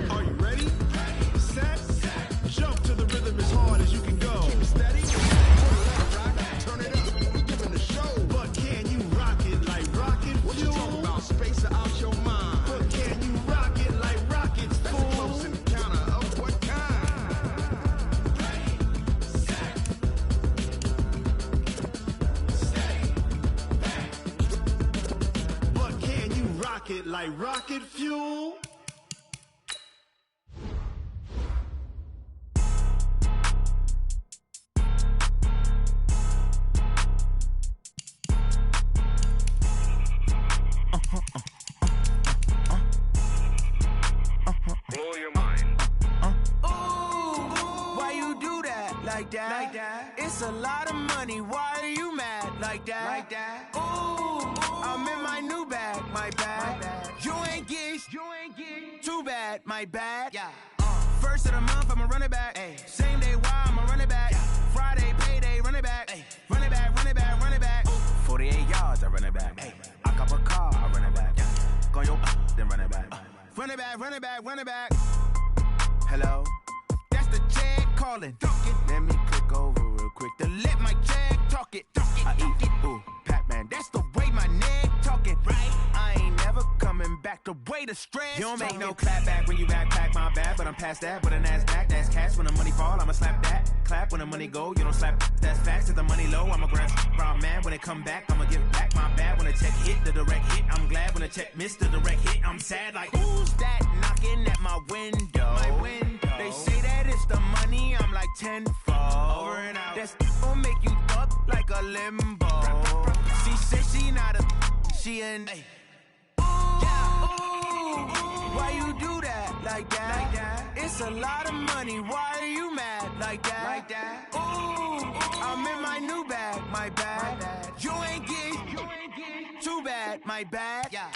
Are you ready? Set. Jump to the rhythm as hard as you can go. Keep it steady, to the letter right. Turn it up, we giving the show. But can you rock it like rocket What you fuel? talking about? Space or out your mind? But can you rock it like rockets, That's a fool? close encounter of what kind? But can you rock it like rocket fuel? Blow your mind. Why you do that like that? Like that? It's a lot of money. Why are you mad like that? Like that? Ooh, I'm in my new bag. My bad. You ain't get. Too bad. My bad. Yeah. First of the month, I'ma run it back. Ay. Same day, why I'ma run it back. Friday, payday, run it back. Ay. Run it back, run it back, run it back. 48 yards, I run it back. Ay. I cop a car, I run it back. Go yo, then run it back. Run it back, run it back, run it back. Hello? That's the Jag calling. Let me click over real quick to let my Jag talk it. I eat it, ooh, Pac-Man. That's the way my neck talking. Right? I ain't never coming back the way the stress. You don't make no clap back when you backpack, my bad. But I'm past that with a NASDAQ. That's cash when the money fall. I'ma slap that. Clap when the money go. You don't slap. That's facts. If the money low, I'ma grab. Brown man when it come back, I'ma give back my bad. When the check hit, the direct hit. I'm glad when the check missed the direct hit. I'm sad like who's that knocking at my window? My window. They say that it's the money. I'm like tenfold. Over and out. That's gon' make you up like a limbo. She said she not a. She an. Why you do that like that? Like that? It's a lot of money. Why are you mad like that? Like that? Ooh, I'm in my new bag. My bad. You ain't get. Too bad. My bad. Yeah.